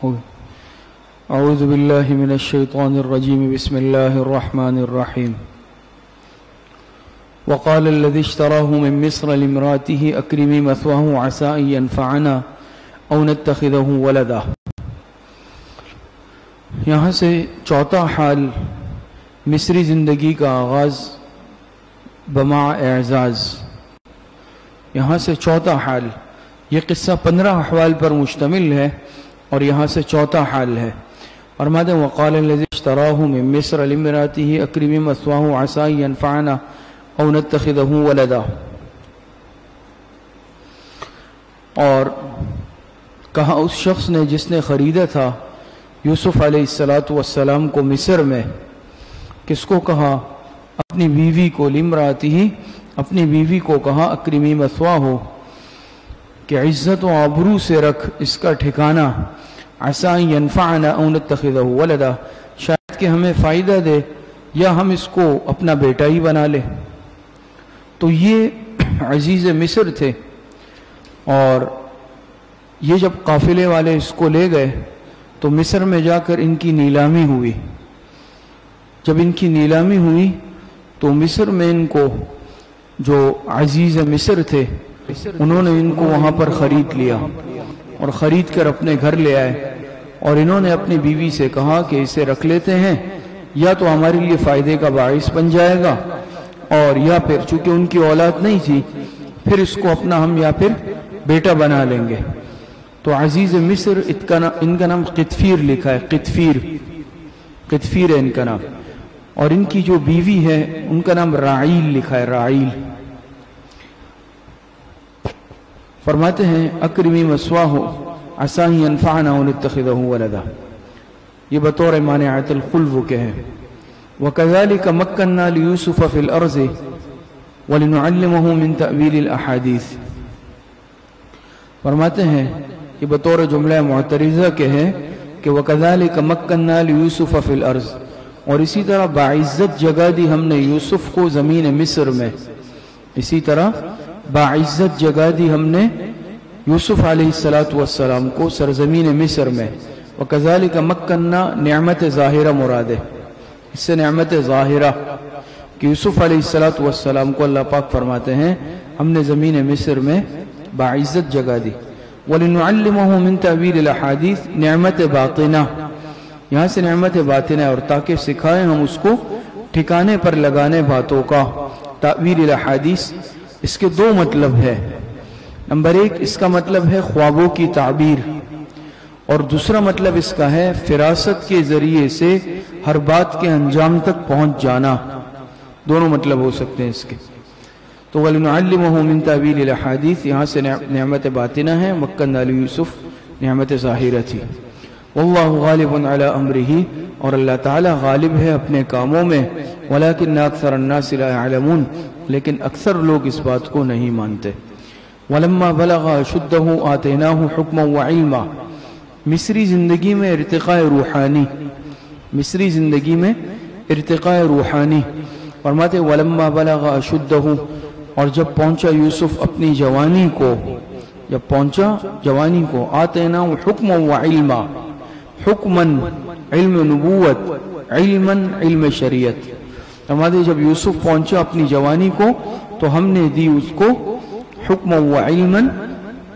اعوذ باللہ من الشیطان الرجیم بسم اللہ الرحمن الرحیم وقال الذي اشتراه من مصر لامرأته اکرمی مثواه عسى ان ينفعنا او نتخذه ولدا. یہاں سے چوتھا حال مصری زندگی کا آغاز بما اعزاز. یہاں سے چوتھا حال، یہ قصہ 15 احوال پر مشتمل ہے اور یہاں سے چوتھا حال ہے. فرماتے ہیں وقال الذي اشتراه من مصر لامرأته اکرمی مثواه عسى ان ينفعنا او نتخذه ولدا. اور کہا اس شخص نے جس نے خریدا تھا یوسف علیہ السلام کو مصر میں، کس کو کہا؟ اپنی بیوی کو، لامرأته، اپنی بیوی کو کہا اکرمی مثواه، کہ عزت و آبرو سے رکھ اس کا ٹھکانہ، عسى ان ينفعنا او نتخذه ولدا، شاید کہ ہمیں فائدہ دے یا ہم اس کو اپنا بیٹا ہی بنا لے. تو یہ عزیز مصر تھے، اور یہ جب قافلے والے اس کو لے گئے تو مصر میں جا کر ان کی نیلامی ہوئی. جب ان کی نیلامی ہوئی تو مصر میں ان کو جو عزیز مصر تھے انہوں نے ان کو وہاں پر خرید لیا اور خرید کر اپنے گھر لے آئے، اور انہوں نے اپنی بیوی سے کہا کہ اسے رکھ لیتے ہیں، یا تو ہمارے لیے فائدے کا باعث بن جائے گا، اور یا پھر چونکہ ان کی اولاد نہیں تھی پھر اس کو اپنا ہم یا پھر بیٹا بنا لیں گے. تو عزیز مصر ان کا نام قطفیر لکھا ہے، قطفیر ہے ان کا نام، اور ان کی جو بیوی ہے ان کا نام راعیل لکھا ہے، راعیل. فرماتے ہیں اکرمی مثواه عسى ان ينفعنا ونتخذه ولدا، یہ بطور مانعۃ الخلو کے ہیں. وكذلك مكنا ليوسف في الارض ولنعلمه من تأويل الاحاديث. فرماتے ہیں یہ بطور جملہ معترضہ کے ہیں کہ وكذلك مكنا ليوسف في الارض، اور اسی طرح باعزت جگہ دی ہم نے یوسف کو زمین مصر میں، اسی طرح باعزت جگہ دی ہم نے یوسف علیہ السلام کو سرزمین مصر میں. وَكَذَلِكَ مَكَّنَّا نعمت ظاہرہ مراد ہے، اس سے نعمت ظاہرہ کہ یوسف علیہ السلام کو اللہ پاک فرماتے ہیں ہم نے زمین مصر میں باعزت جگہ دی. وَلِنُعَلِّمَهُ مِن تَأْوِيلِ الْأَحَادِيثِ، نعمت باطنہ، یہاں سے نعمت باطنہ، اور تاکہ سکھائیں ہم اس کو ٹھکانے پر لگانے باتوں کا. تأویل الاحادیث اس کے دو مطلب ہے. نمبر 1 اس کا مطلب ہے خوابوں کی تعبیر، اور دوسرا مطلب اس کا ہے فراست کے ذریعے سے ہر بات کے انجام تک پہنچ جانا. دونوں مطلب ہو سکتے ہیں اس کے. تو وَلِنُعَلِّمَهُ مِن تَأْوِيلِ الْأَحَادِيثِ یہاں سے نعمت باطنہ ہے، مَكَّنَّا لِيُوسُف نعمت ظاہرہ تھی. وَاللَّهُ غَالِبٌ عَلَىٰ أَمْرِهِ، اور اللہ تعالیٰ غالب ہے اپنے کاموں میں. وَلَكِنَّ أَكْثَرَ النَّاسِ لَا يَعْلَمُونَ، لیکن اکثر لوگ اس بات کو نہیں مانتے. وَلَمَّا بَلَغَ أَشُدَّهُ آتَيْنَاهُ حُكْمًا وَعِلْمًا. مصری زندگی میں ارتقاء روحانی، مصری زندگی میں ارتقاء روحانی. فرماتے وَلَمَّا بَلَغَ أَشُدَّهُ، اور جب پہنچا یوسف اپنی جوانی کو، جب پہنچا جوانی کو، آتَيْنَاهُ حُكْمًا وَعِلْمًا، حکماً علم نبوت، علماً علم شریعت. فرماتے جب یوسف پہنچا اپنی جوانی کو تو ہم نے دی اس کو حکم و علماً،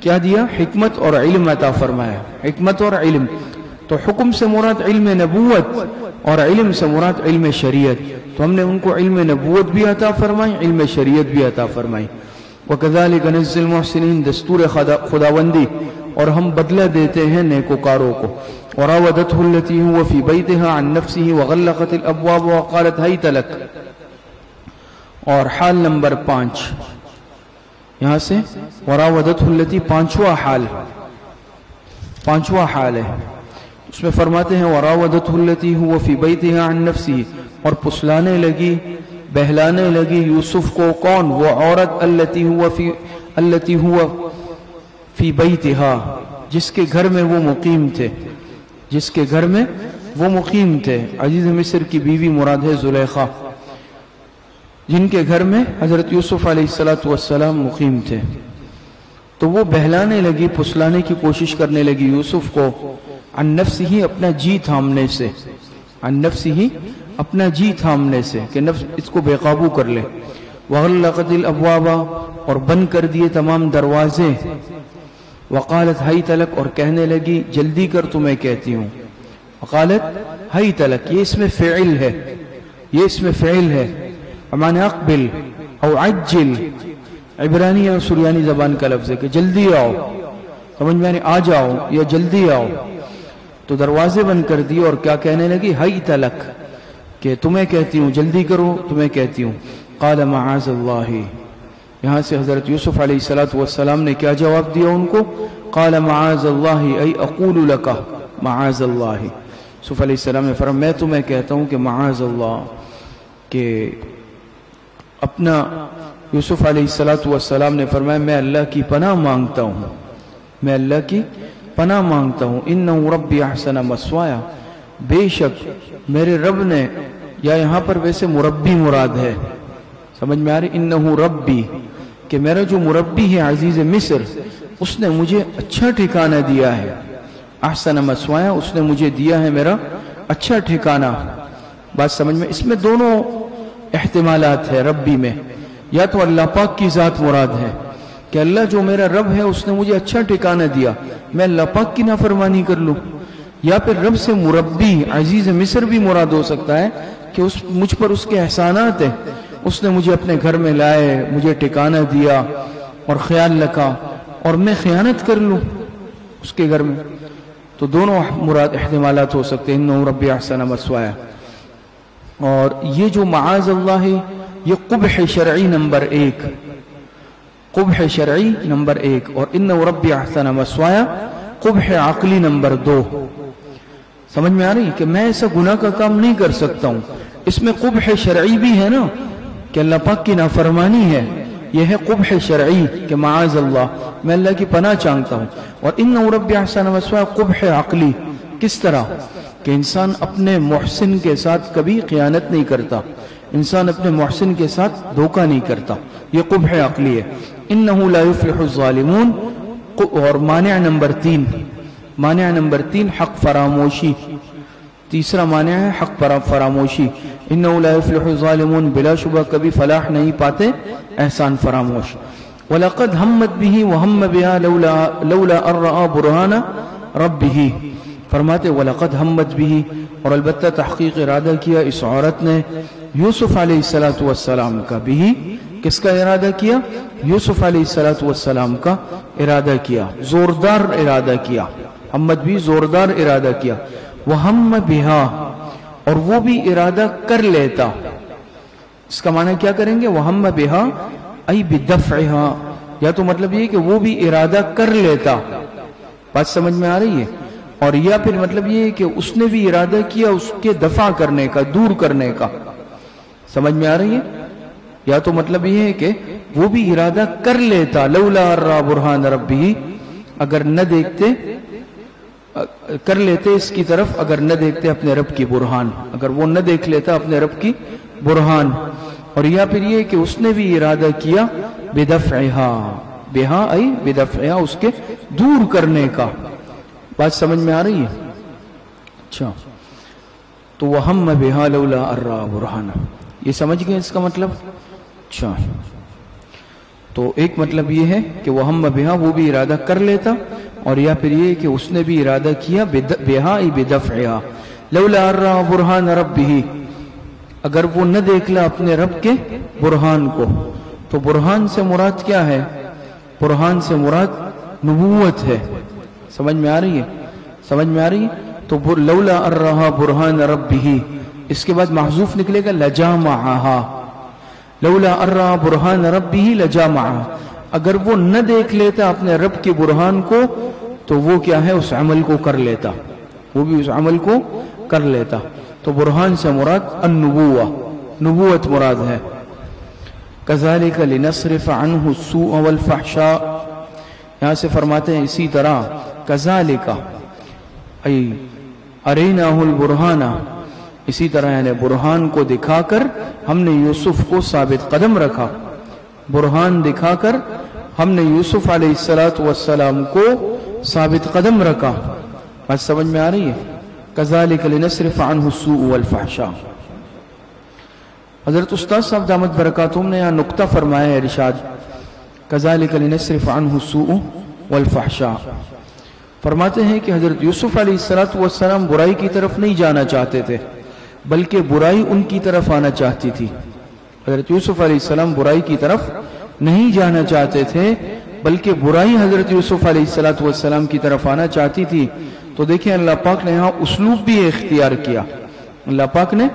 کیا دیا؟ حکمت اور علم عطا فرمایا. حکمت اور علم، تو حکم سے مراد علم نبوت اور علم سے مراد علم شریعت. تو ہم نے ان کو علم نبوت بھی عطا فرمائی، علم شریعت بھی عطا فرمائی. وَكَذَلِكَ نَجْزِي الْمُحْسِنِينَ، دستور خداوندی، اور ہم بدلہ دیتے ہیں نیکوکاروں کو. وراودته التي هو في بيتها عن نفسه وغلقت الابواب وقالت هيت لك. اور حال نمبر 5 یہاں سے وراودته التي پانچواں حال ہے. اس میں فرماتے ہیں وراودته التي هو في بيتها عن نفسه، اور پسلانے لگی، بہلانے لگی یوسف کو. کون؟ وہ عورت التي هو في بيتها، جس کے گھر میں وہ مقیم تھے، جس کے گھر میں وہ مقیم تھے. عزیز مصر کی بیوی مراد ہے زلیخا، جن کے گھر میں حضرت یوسف علیہ السلام مقیم تھے. تو وہ بہلانے لگی، پھسلانے کی کوشش کرنے لگی یوسف کو. عن نفسه اپنا جی تھامنے سے، عن نفسه اپنا جی تھامنے سے کہ نفس اس کو بے قابو کر لے، وغلقت الابواب اور بند کر دیے تمام دروازے، وقالت حیت لک اور کہنے لگی جلدی کر تو میں کہتی ہوں، وقالت حیت لک یہ اس میں فعل ہے، یہ اس میں فعل ہے، معنی اقبل او عجل، عبرانی اور سریانی زبان کا لفظ ہے کہ جلدی آؤ، سمجھ میں آ جاؤ یا جلدی آؤ۔ تو دروازے بند کر دیے اور کیا کہنے لگی، حیت لک کہ تمہیں کہتی ہوں جلدی کرو تمہیں کہتی ہوں۔ قال معاذ اللہ، یہاں سے حضرت یوسف علیہ السلام نے کیا جواب دیا ان کو، قال معاذ اللہ ای اقول لک معاذ اللہ، یوسف علیہ السلام نے فرمایا میں تمہیں کہتا ہوں کہ معاذ اللہ، کہ اپنا یوسف علیہ السلام نے فرمایا میں اللہ کی پناہ مانگتا ہوں، میں اللہ کی پناہ مانگتا ہوں، انہ ربی احسن مثوایا، بے شک میرے رب نے، یا یہاں پر ویسے مربی مراد ہے، سمجھ میں آ رہی، انہ ربی کہ میرا جو مربی ہے عزیز مصر اس نے مجھے اچھا ٹھکانہ دیا ہے، احسن مثوایا اس نے مجھے دیا ہے میرا اچھا ٹھکانہ۔ بات سمجھ میں، اس میں دونوں احتمالات ہے ربی میں، یا تو اللہ پاک کی ذات مراد ہے کہ اللہ جو میرا رب ہے اس نے مجھے اچھا ٹھکانہ دیا، میں اللہ پاک کی نافرمانی کر لوں، یا پھر رب سے مربی عزیز مصر بھی مراد ہو سکتا ہے کہ مجھ پر اس کے احسانات ہیں، اس نے مجھے اپنے گھر میں لائے، مجھے ٹھکانہ دیا اور خیال رکھا اور میں خیانت کر لوں اس کے گھر میں، تو دونوں مراد احتمالات ہو سکتے ہیں، انہ ربی احسن مثوایا۔ اور یہ جو معاذ اللہ ہے یہ قبح شرعی نمبر 1، قبح شرعی نمبر 1، اور انہ ربی احسن مثوایا قبح عقلی نمبر 2۔ سمجھ میں آ رہی کہ میں ایسا گناہ کا کام نہیں کر سکتا ہوں، اس میں قبح شرعی بھی ہے نا کہ اللہ پاک کی نافرمانی ہے، یہ ہے قبح شرعی کہ معاذ اللہ میں اللہ کی پناہ چاہتا ہوں، اور انہ ربی احسن مثوایا قبح عقلی، کس طرح کہ انسان اپنے محسن کے ساتھ کبھی خیانت نہیں کرتا، انسان اپنے محسن کے ساتھ دھوکہ نہیں کرتا، یہ قبح عقلی ہے۔ انہ لا یفلح الظالمون، اور مانع نمبر 3، مانع نمبر 3 حق فراموشی، تیسرا مانع ہے حق فراموشی، انہ لا یفلح الظالمون بلا شبہ کبھی فلاح نہیں پاتے احسان فراموش۔ وَلَقَدْ هَمَّتْ بِهِ وَهَمَّ بِهَا لَوْلَا أَن رَّأَىٰ بُرْهَانَ رَبِّهِ، فرماتے وَلَقَدْ هَمَّتْ بِهِ، اور البتہ تحقیق ارادہ کیا اس عورت نے یوسف علیہ السلام کا، بھی کس کا ارادہ کیا، یوسف علیہ السلام کا ارادہ کیا، زوردار ارادہ کیا، ہمت بھی زوردار ارادہ کیا، وَهَمَّ بِهَا اور وہ بھی ارادہ کر لیتا، اس کا معنی کیا کریں گے، وَهَمَّ بِهَا ای بِدَفْعِهَا، یا تو مطلب یہ کہ وہ بھی ارادہ کر لیتا، بات سمجھ میں آ رہی ہے، اور یا پھر مطلب یہ کہ اس نے بھی ارادہ کیا اس کے دفع کرنے کا، دور کرنے کا، سمجھ میں آ رہی ہے، یا تو مطلب یہ ہے کہ وہ بھی ارادہ کر لیتا، لولا ارى برہان ربہ، اگر نہ دیکھتے، کر لیتے اس کی طرف اگر نہ دیکھتے اپنے رب کی برہان، اگر وہ نہ دیکھ لیتا اپنے رب کی برہان، اور یا پھر یہ کہ اس نے بھی ارادہ کیا بدفعہا، بہا ای بدفعہا اس کے دور کرنے کا، بات سمجھ میں آ رہی ہے؟ اچھا، تو وَهَمَّ بِهَا لَوْلَا أَرَّىٰ بُرْهَانَ، یہ سمجھ گئے اس کا مطلب؟ اچھا، تو ایک مطلب یہ ہے کہ وَهَمَّ بِهَا وہ بھی ارادہ کر لیتا، اور یا پھر یہ کہ اس نے بھی ارادہ کیا بِهَا ای بِدَفْعِهَا لَوْلَا أَرَّىٰ بُرْهَانَ رَبِّهِ، اگر وہ نہ دیکھ لا اپنے رب کے برہان کو، تو برہان سے مراد کیا ہے؟ برہان سے مراد نبوت ہے، سمجھ میں آ رہی ہے؟ سمجھ میں آ رہی ہے؟ تو لولا ارہا برہان ربہ، اس کے بعد محذوف نکلے گا لجامعہا، لولا ارہا برہان ربہ لجامعہا، اگر وہ نہ دیکھ لیتا اپنے رب کے برہان کو تو وہ کیا ہے، اس عمل کو کر لیتا، وہ بھی اس عمل کو کر لیتا، تو برہان سے مراد النبوہ، نبوت مراد ہے۔ کذالک لنصرف عنہ السوء والفحشاء، یہاں سے فرماتے ہیں اسی طرح کذالک ای اریناہ البرہان، اسی طرح یعنی برہان کو دکھا کر ہم نے یوسف کو ثابت قدم رکھا، برہان دکھا کر ہم نے یوسف علیہ السلام کو ثابت قدم رکھا، بات سمجھ میں آ رہی ہے؟ کذالک لنصرف عنہ السوء والفحشاء. حضرت استاد صاحب دامت برکاتہم نے یہاں نقطہ فرمایا ہے ارشاد کذالک لنصرف عنہ السوء والفحشاء. فرماتے ہیں کہ حضرت یوسف علیہ السلام برائی کی طرف نہیں جانا چاہتے تھے بلکہ برائی ان کی طرف آنا چاہتی تھی. حضرت یوسف علیہ السلام برائی کی طرف نہیں جانا چاہتے تھے بلکہ برائی حضرت یوسف علیہ السلام کی طرف آنا چاہتی تھی. تو دیکھیں اللہ پاک نے یہاں اسلوب بھی اختیار کیا. اللہ پاک نے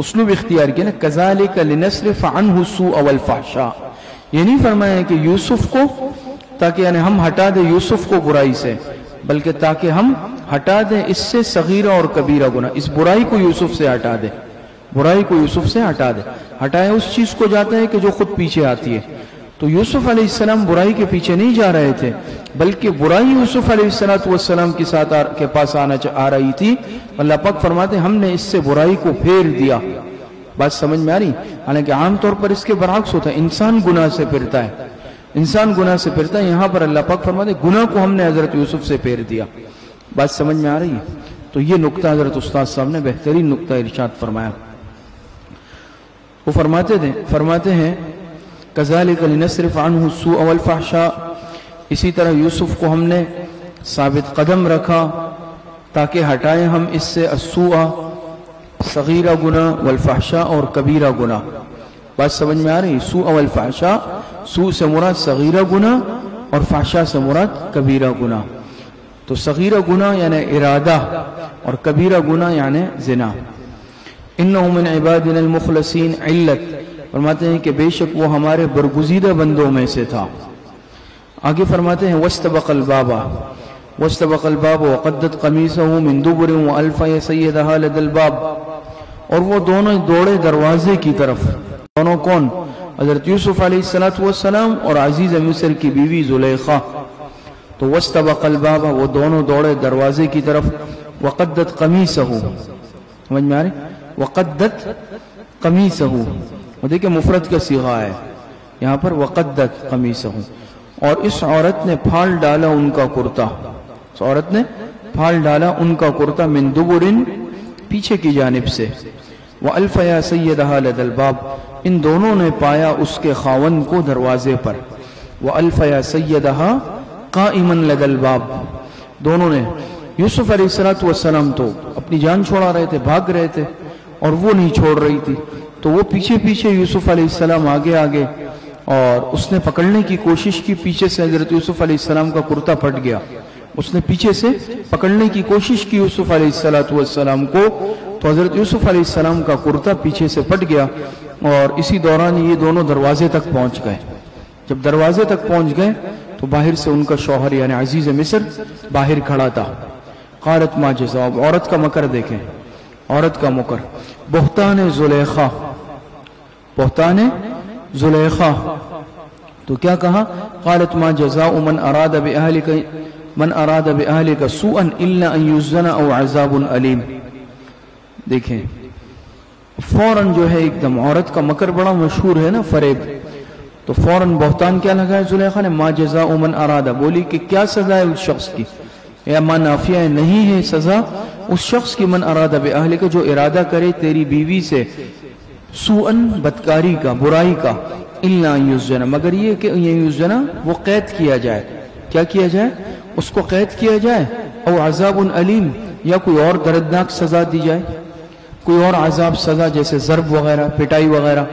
اسلوب اختیار کیا نا کذالک لنصرف عنہ السوء والفحشاء. یہ نہیں فرمایا کہ یوسف کو تاکہ یعنی ہم ہٹا دیں یوسف کو برائی سے بلکہ تاکہ ہم ہٹا دیں اس سے صغیرہ اور کبیرہ گناہ. اس برائی کو یوسف سے ہٹا دیں, برائی کو یوسف سے ہٹا دیں. ہٹائے اس چیز کو جاتا ہے کہ جو خود پیچھے آتی ہے. تو یوسف علیہ السلام برائی کے پیچھے نہیں جا رہے تھے بلکہ برائی یوسف علیہ السلام کے پاس آ رہی تھی. اللہ پاک فرماتے ہیں ہم نے اس سے برائی کو پھیر دیا. بات سمجھ میں آ رہی؟ حالانکہ عام طور پر اس کے برعکس ہوتا ہے, انسان گناہ سے پھرتا ہے, انسان گناہ سے پھرتا ہے. یہاں پر اللہ پاک فرماتے ہیں گناہ کو ہم نے حضرت یوسف سے پھیر دیا. بات سمجھ میں آ رہی ہے؟ تو یہ نقطہ حضرت استاد صاحب نے بہترین نقطہ ارشاد فرمایا. وہ فرماتے ہیں کذالک لنصرف عنہ السوء والفحشاء. اسی طرح یوسف کو ہم نے ثابت قدم رکھا تاکہ ہٹائیں ہم اس سے السوء صغیرہ گناہ والفحشاء اور کبیرہ گناہ. بات سمجھ میں آ رہی؟ سوء والفحشاء, سوء سے مراد صغیرہ گناہ اور فحشاء سے مراد کبیرہ گناہ. تو صغیرہ گناہ یعنی ارادہ اور کبیرہ گناہ یعنی زنا. انہو من عبادنا المخلصین. علت فرماتے ہیں کہ بے شک وہ ہمارے برگزیدہ بندوں میں سے تھا. آگے فرماتے ہیں واستبق الباب وقدت قمیصہ من دبر والف سیدہا لدى الباب. اور وہ دونوں دوڑے دروازے کی طرف. دونوں کون؟ حضرت یوسف علیہ السلام اور عزیز مصر کی بیوی زلیخا. تو واستبق الباب, وہ دونوں دوڑے دروازے کی طرف. وقدت قمیصہ, سمجھ میں آ رہی؟ وقدت قمیصہ, وہ دیکھیں مفرد کا صیغہ ہے یہاں پر وقدت قمیصہ. اور اس عورت نے پھال ڈالا ان کا کرتا, اس عورت نے پھال ڈالا ان کا کرتا من دبرن, پیچھے کی جانب سے. وَأَلْفَ يَا سَيَّدَهَا لَدَى الْبَابِ, ان دونوں نے پایا اس کے خاون کو دروازے پر. وَأَلْفَ يَا سَيَّدَهَا قَائِمًا لَدَى الْبَابِ, دونوں نے. یوسف علیہ السلام تو اپنی جان چھوڑا رہے تھے, بھاگ رہے تھے, اور وہ نہیں چھوڑ رہی تھی. تو وہ پیچھے پیچھے, یوسف علیہ السلام آگے, اور اس نے پکڑنے کی کوشش کی. پیچھے سے حضرت یوسف علیہ السلام کا کرتا پھٹ گیا. اس نے پیچھے سے پکڑنے کی کوشش کی یوسف علیہ السلام کو, تو حضرت یوسف علیہ السلام کا کرتا پیچھے سے پھٹ گیا. اور اسی دوران یہ دونوں دروازے تک پہنچ گئے. جب دروازے تک پہنچ گئے تو باہر سے ان کا شوہر یعنی عزیز مصر باہر کھڑا تھا. قالت ما جزاء, عورت کا مکر دیکھیں, عورت کا مکر. بہتان زلیخا, بہتان زلیخا. تو کیا کہا؟ قالت ما جزاء من اراد بأہلک سوءا الا ان یسجن او عذاب علیم. دیکھیں فوراً جو ہے ایک دم, عورت کا مکر بڑا مشہور ہے نا, فریب. تو فوراً بہتان کیا لگا ہے زلیخا نے؟ ما جزاء من اراد, بولی کہ کیا سزا ہے اس شخص کی, یا ما نافیہ ہے, نہیں ہے سزا اس شخص کی, من اراد بأہلک, جو ارادہ کرے تیری بیوی سے سوءن, بدکاری کا, برائی کا, الا ان یسجن, مگر یہ کہ یسجن وہ قید کیا جائے. کیا کیا جائے؟ اس کو قید کیا جائے. او عذاب علیم, یا کوئی اور دردناک سزا دی جائے, کوئی اور عذاب سزا جیسے ضرب وغیرہ, پٹائی وغیرہ.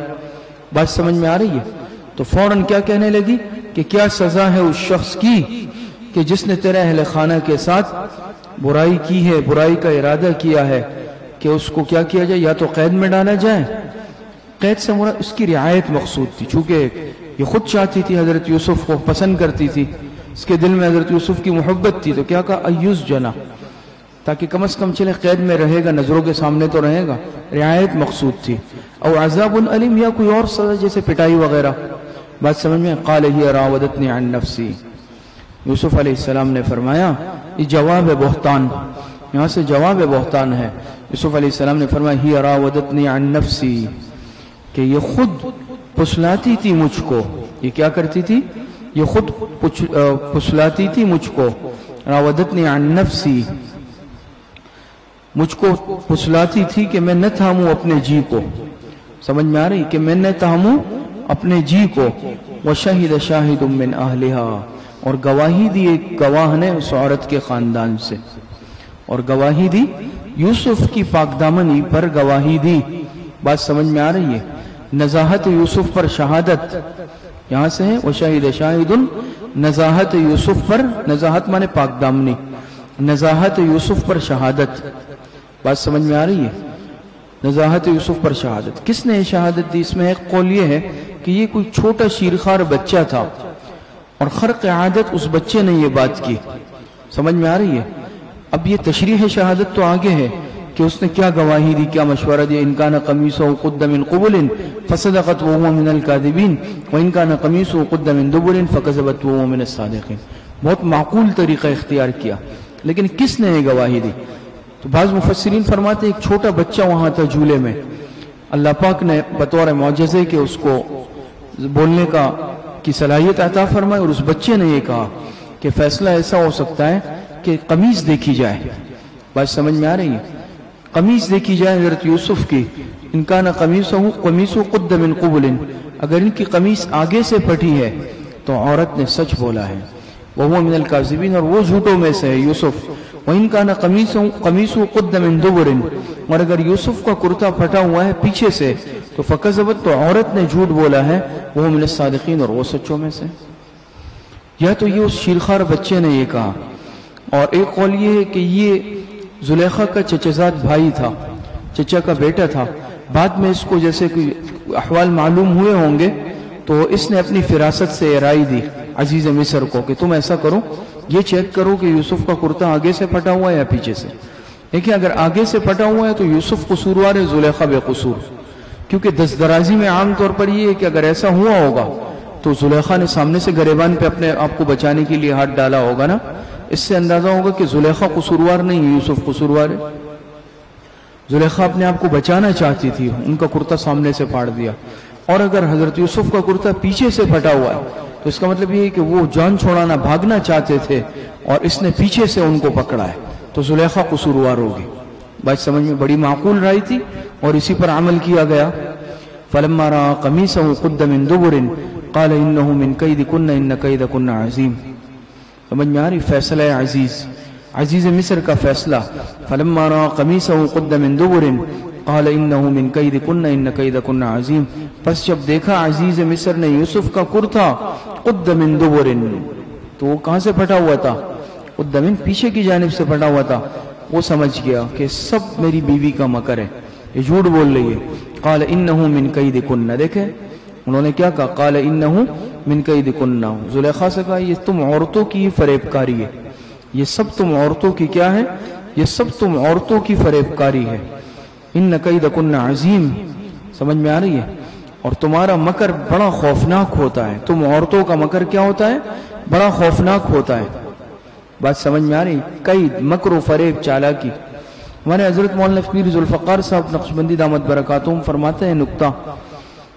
بات سمجھ میں آ رہی ہے؟ تو فوراً کیا کہنے لگی کہ کیا سزا ہے اس شخص کی کہ جس نے تیرے اہل خانہ کے ساتھ برائی کی ہے, برائی کا ارادہ کیا ہے, کہ اس کو کیا کیا جائے؟ یا تو قید میں ڈالا جائے. قید سے مراد اس کی رعایت مقصود تھی, چونکہ یہ خود چاہتی تھی, حضرت یوسف کو پسند کرتی تھی, اس کے دل میں حضرت یوسف کی محبت تھی. تو کیا کہا؟ ایوز جنا, تاکہ کم از کم چلے قید میں رہے گا, نظروں کے سامنے تو رہے گا, رعایت مقصود تھی. او عذاب علیم, یا کوئی اور سزا جیسے پٹائی وغیرہ. بات سمجھ میں؟ قال ہی راودتنی عن نفسی, یوسف علیہ السلام نے فرمایا, یہ جواب بہتان, یہاں سے جواب بہتان ہے. یوسف علیہ السلام نے فرمایا ہی راودتنی عن نفسی, کہ یہ خود پسلاتی تھی مجھ کو. یہ کیا کرتی تھی؟ یہ خود پسلاتی تھی مجھ کو. راودتنی عن نفسی, مجھ کو پھسلاتی تھی کہ میں نہ تھاموں اپنے جی کو. سمجھ میں آ رہی کہ میں نہ تھاموں اپنے جی کو. وَشَهِدَ شَاهِدٌ مِّنْ أَهْلِهَا، اور گواہی دی ایک گواہ نے اس عورت کے خاندان سے، اور گواہی دی یوسف کی پاک دامنی پر گواہی دی. بات سمجھ میں آ رہی ہے؟ نزاہت یوسف پر شہادت یہاں سے ہے. وَشَهِدَ شَاهِدٌ نزاہت یوسف پر، نزاہت مانے پاک دامنی، نزاہت یوسف پر شہادت. بات سمجھ میں آ رہی ہے؟ نزاہت یوسف پر شہادت. کس نے شہادت دی؟ اس میں ایک قول یہ ہے کہ یہ کوئی چھوٹا شیرخوار بچہ تھا اور خرق عادت اس بچے نے یہ بات کی. سمجھ میں آ رہی ہے؟ اب یہ تشریح شہادت تو آگے ہے کہ اس نے کیا گواہی دی، کیا مشورہ دیا. ان کان قمیصہ قد من قبل فصدقت وهو من الكاذبین وان کان قمیصہ قد من دبر فکذبت وهو من الصادقین. بہت معقول طریقہ اختیار کیا. لیکن کس نے یہ گواہی دی؟ تو بعض مفسرین فرماتے ایک چھوٹا بچہ وہاں تھا جھولے میں. اللہ پاک نے بطور معجزے کے اس کو بولنے کی صلاحیت عطا فرمائی، اور اس بچے نے یہ کہا کہ فیصلہ ایسا ہو سکتا ہے کہ قمیص دیکھی جائے. بات سمجھ میں آ رہی ہے؟ قمیص دیکھی جائے حضرت یوسف کی. ان کان قمیصہ قد من قبل، اگر ان کی قمیص آگے سے پھٹی ہے تو عورت نے سچ بولا ہے. وہو من الکاذبین، اور وہ جھوٹوں میں سے ہے یوسف. وَإِن كَانَ قَمِيصُهُ قُدَّ مِن دُبُرٍ، اور اگر یوسف کا کرتا پھٹا ہوا ہے پیچھے سے تو فَكَذَبَتْ، تو عورت نے جھوٹ بولا ہے. وہ من الصادقین، اور وہ سچوں میں سے. یا تو یہ اس شیرخوار بچے نے یہ کہا، اور ایک قول یہ ہے کہ یہ زلیخا کا چچزاد بھائی تھا، چچا کا بیٹا تھا. بعد میں اس کو جیسے کوئی احوال معلوم ہوئے ہوں گے تو اس نے اپنی فراست سے رائے دی عزیز مصر کو کہ تم ایسا کرو، یہ چیک کرو کہ یوسف کا کرتا آگے سے پھٹا ہوا ہے یا پیچھے سے. دیکھیں اگر آگے سے پھٹا ہوا ہے تو یوسف قصوروار ہے، زلیخا بے قصور. کیونکہ دست درازی میں عام طور پر یہ ہے کہ اگر ایسا ہوا ہوگا تو زلیخا نے سامنے سے گریبان پہ اپنے آپ کو بچانے کے لیے ہاتھ ڈالا ہوگا نا. اس سے اندازہ ہوگا کہ زلیخا قصوروار نہیں، یوسف قصوروار ہے. زلیخا اپنے آپ کو بچانا چاہتی تھی، ان کا کرتا سامنے سے پھاڑ دیا. اور اگر حضرت یوسف کا کرتا پیچھے سے پھٹا ہوا ہے تو اس کا مطلب یہ ہے کہ وہ جان چھوڑانا، بھاگنا چاہتے تھے اور اس نے پیچھے سے ان کو پکڑا ہے، تو زلیخا قصوروار ہوگی. بات سمجھ میں؟ بڑی معقول رائے تھی اور اسی پر عمل کیا گیا. فَلَمَّا رَأَىٰ قَمِيصَهُ قُدَّ مِن دُبُرٍ قَالَ إِنَّهُ مِن كَيْدِكُنَّ إِنَّ كَيْدَكُنَّ عَظِيمٌ. سمجھ میں آ رہی؟ فیصلہ عزیز مصر کا فیصلہ. فَلَمَّا رَأَىٰ قَمِيصَهُ قُدَّ مِن دُبُرٍ قَالَ إِنَّهُ مِن كَيْدِكُنَّ إِنَّ كَيْدَكُنَّ عَظِيمٌ. پس جب دیکھا عزیز مصر نے یوسف کا کرتا قد من دبر، تو وہ کہاں سے پھٹا ہوا تھا؟ قد من، پیچھے کی جانب سے پھٹا ہوا تھا. وہ سمجھ گیا کہ سب میری بیوی کا مکر ہے، یہ جھوٹ بول رہی ہے. قال انه من کیدکن، دیکھیں انہوں نے کیا کہا؟ قال انه من کیدکن. زلیخا سے کہا یہ تم عورتوں کی فریب کاری ہے، یہ سب تم عورتوں کی کیا ہے؟ یہ سب تم عورتوں کی فریب کاری ہے. ان کیدکن عظیم. سمجھ میں آ رہی ہے؟ اور تمہارا مکر بڑا خوفناک ہوتا ہے. تم عورتوں کا مکر کیا ہوتا ہے؟ بڑا خوفناک ہوتا ہے. بات سمجھ میں آ رہی؟ قید، مکر و فریب، چالاکی. ہمارے حضرت مولانا پیر ذوالفقار صاحب نقشبندی دامت برکاتہم فرماتے ہیں نکتہ،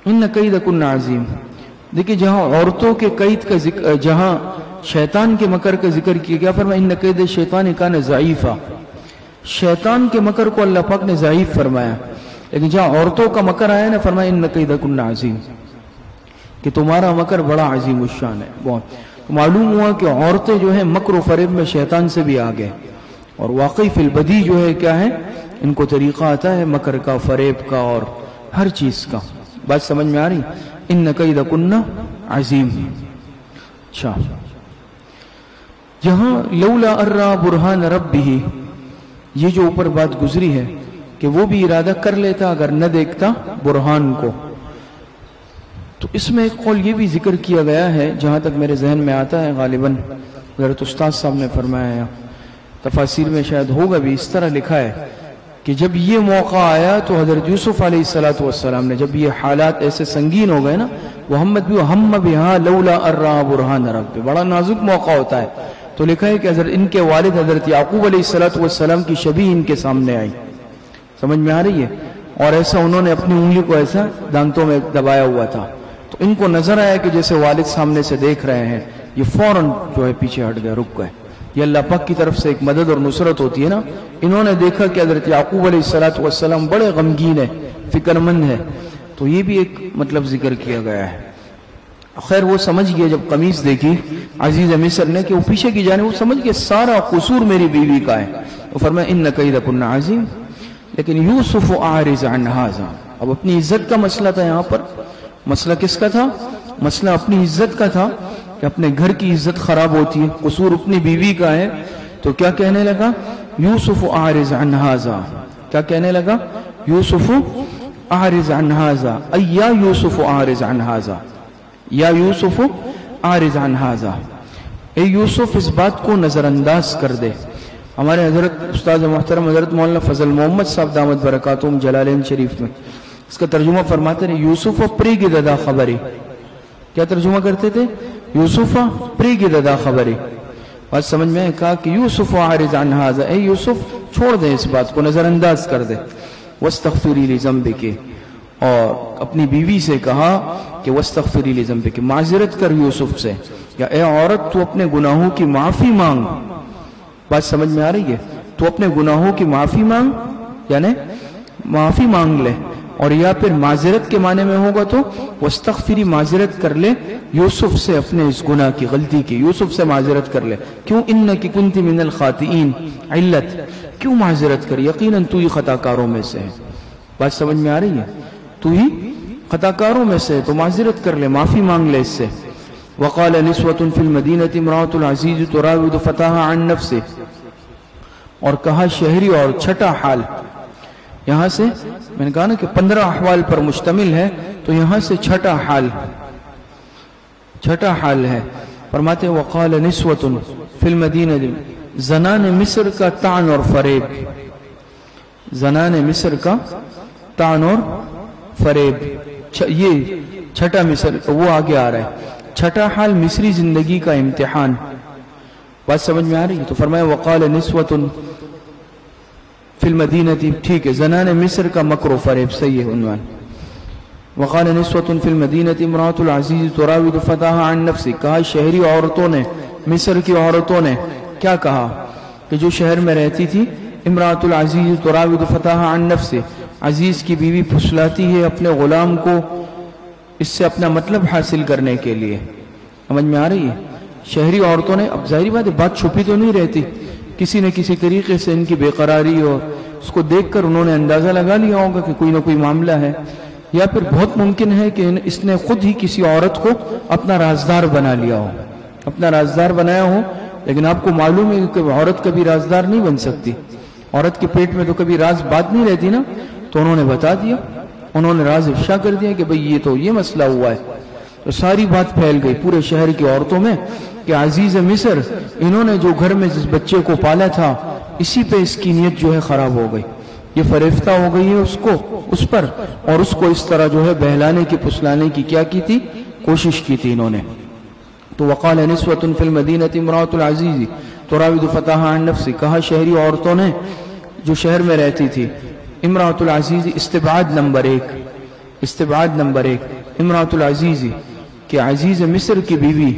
ان کیدکن عظیم. دیکھیں جہاں عورتوں کے قید کا ذکر، جہاں شیطان کے مکر کا ذکر کیا گیا، فرمایا ان کید الشیطان کان ضعیفا. شیطان کے مکر کو اللہ پاک نے ضعیف فرمایا. لیکن جہاں عورتوں کا مکر آیا نا، فرمایا ان کیدکن عظیم، کہ تمہارا مکر بڑا عظیم الشان ہے. بہت معلوم ہوا کہ عورتیں جو ہیں مکر و فریب میں شیطان سے بھی آگے، اور واقعی فی البدی جو ہے کیا ہے، ان کو طریقہ آتا ہے مکر کا، فریب کا اور ہر چیز کا. بات سمجھ میں آ رہی؟ ان کیدکن عظیم. اچھا، یہاں لولا ارا برہان ربہ، یہ جو اوپر بات گزری ہے کہ وہ بھی ارادہ کر لیتا اگر نہ دیکھتا برہان کو. تو اس میں ایک قول یہ بھی ذکر کیا گیا ہے، جہاں تک میرے ذہن میں آتا ہے، غالباً حضرت استاد صاحب نے فرمایا ہے، تفاسیر میں شاید ہوگا بھی، اس طرح لکھا ہے کہ جب یہ موقع آیا تو حضرت یوسف علیہ السلام نے، جب یہ حالات ایسے سنگین ہو گئے نا، محمد بھی ہم بہا لولا ارا برہان رب، بڑا نازک موقع ہوتا ہے. تو لکھا ہے کہ حضرت ان کے والد حضرت یعقوب علیہ السلام کی شبیہ ان کے سامنے آئی. سمجھ میں آ رہی ہے؟ اور ایسا انہوں نے اپنی انگلی کو ایسا دانتوں میں دبایا ہوا تھا، تو ان کو نظر آیا کہ جیسے والد سامنے سے دیکھ رہے ہیں، یہ فوراً جو ہے پیچھے ہٹ گئے، رک گئے. یہ اللہ پاک کی طرف سے ایک مدد اور نصرت ہوتی ہے نا. انہوں نے دیکھا کہ حضرت یعقوب علیہ السلام بڑے غمگین ہیں, فکر مند ہے, تو یہ بھی ایک مطلب ذکر کیا گیا ہے. خیر وہ سمجھ گئے جب قمیص دیکھی عزیز مصر نے کہ وہ پیچھے کی جانب, وہ سمجھ گئے سارا قصور میری بیوی کا ہے. وہ فرمایا ان کیدکن عظیم, لیکن یوسف اعرض عن ھذا. اب اپنی عزت کا مسئلہ تھا یہاں پر. مسئلہ کس کا تھا؟ مسئلہ اپنی عزت کا تھا کہ اپنے گھر کی عزت خراب ہوتی ہے, قصور اپنی بیوی کا ہے. تو کیا کہنے لگا؟ یوسف اعرض عن ھذا. کیا کہنے لگا؟ یوسف اعرض عن ھذا, ای یا یوسف اعرض عن ھذا, یا یوسف اعرض عن ھذا, اے یوسف اس بات کو نظر انداز کر دے. ہمارے حضرت استاد محترم حضرت مولانا فضل محمد صاحب دامت برکاتہم جلالین شریف میں اس کا ترجمہ فرماتے ہیں یوسف پریگی ددا خبری. کیا ترجمہ کرتے تھے؟ یوسف پریگی ددا خبری. بات سمجھ میں کہا کہ یوسف اعرض عن ھذا, اے یوسف چھوڑ دے اس بات کو, نظر انداز کر دے. واستغفری لذنبک, اور اپنی بیوی سے کہا کہ واستغفری لذنبک, معذرت کر یوسف سے, یا اے عورت تو اپنے گناہوں کی معافی مانگ. بات سمجھ میں آ رہی ہے؟ تو اپنے گناہوں کی معافی مانگ, یعنی معافی مانگ لے. اور یا پھر معذرت کے معنی میں ہوگا تو واستغفری, معذرت کر لے یوسف سے اپنے اس گناہ کی, غلطی کی, یوسف سے معذرت کر لے. کیوں؟ انکی کنت من الخاطئین, علت کیوں معذرت کر؟ یقیناً تو ہی خطا کاروں میں سے ہے. بات سمجھ میں آ رہی ہے؟ تو ہی خطا کاروں میں سے, تو معذرت کر لے, معافی مانگ لے اس سے. وقال نسوة فی المدینة امرأة العزیز تراود فتاها عن نفسه, اور کہا شہری, اور چھٹا حال یہاں سے میں نے کہا نا کہ 15 احوال پر مشتمل ہے, تو یہاں سے چھٹا حال ہے. فرماتے وقال نسوة فی المدینة, زنان مصر کا طعن اور فریب, زنان مصر کا طعن اور فریب. یہ چھٹا مصر وہ آگے آ رہا ہے. چھٹا حال مصری زندگی کا امتحان. بات سمجھ میں آ رہی ہے؟ تو فرمایا وقال نسوة فی المدینة, ٹھیک ہے, زنان مصر کا مکر و فریب, صحیح ہے عنوان. وقال نسوة فی المدینة امرأة العزیز تراود فتاها عن نفسه, کہا شہری عورتوں نے, مصر کی عورتوں نے کیا کہا کہ جو شہر میں رہتی تھی, امرأة العزیز تراود فتاها عن نفسه, عزیز کی بیوی پھسلاتی ہے اپنے غلام کو اس سے اپنا مطلب حاصل کرنے کے لیے. سمجھ میں آ رہی ہے؟ شہری عورتوں نے, اب ظاہری بات ہے بات چھپی تو نہیں رہتی, کسی نہ کسی طریقے سے ان کی بے قراری اور اس کو دیکھ کر انہوں نے اندازہ لگا لیا ہوگا کہ کوئی نہ کوئی معاملہ ہے, یا پھر بہت ممکن ہے کہ اس نے خود ہی کسی عورت کو اپنا رازدار بنا لیا ہو, اپنا رازدار بنایا ہو. لیکن آپ کو معلوم ہے کہ عورت کبھی رازدار نہیں بن سکتی, عورت کے پیٹ میں تو کبھی راز بات نہیں رہتی نا. تو انہوں نے بتا دیا, انہوں نے راز افشا کر دیا کہ بھئی یہ تو یہ مسئلہ ہوا ہے. تو ساری بات پھیل گئی پورے شہر کی عورتوں میں کہ عزیز مصر, انہوں نے جو گھر میں جس بچے کو پالا تھا اسی پہ اس کی نیت جو ہے خراب ہو گئی, یہ فریفتہ ہو گئی ہے اس پر, اور اس کو اس طرح جو ہے بہلانے کی, پسلانے کی کیا کی تھی, کوشش کی تھی انہوں نے. تو وقال نسوة فی المدینة امرأة العزیز تراود فتاها عن نفسه, کہا شہری عورتوں نے جو شہر میں رہتی تھی, امرأة العزیز استبعاد نمبر 1, استبعاد نمبر 1, امرأة العزیز کہ عزیز مصر کی بیوی,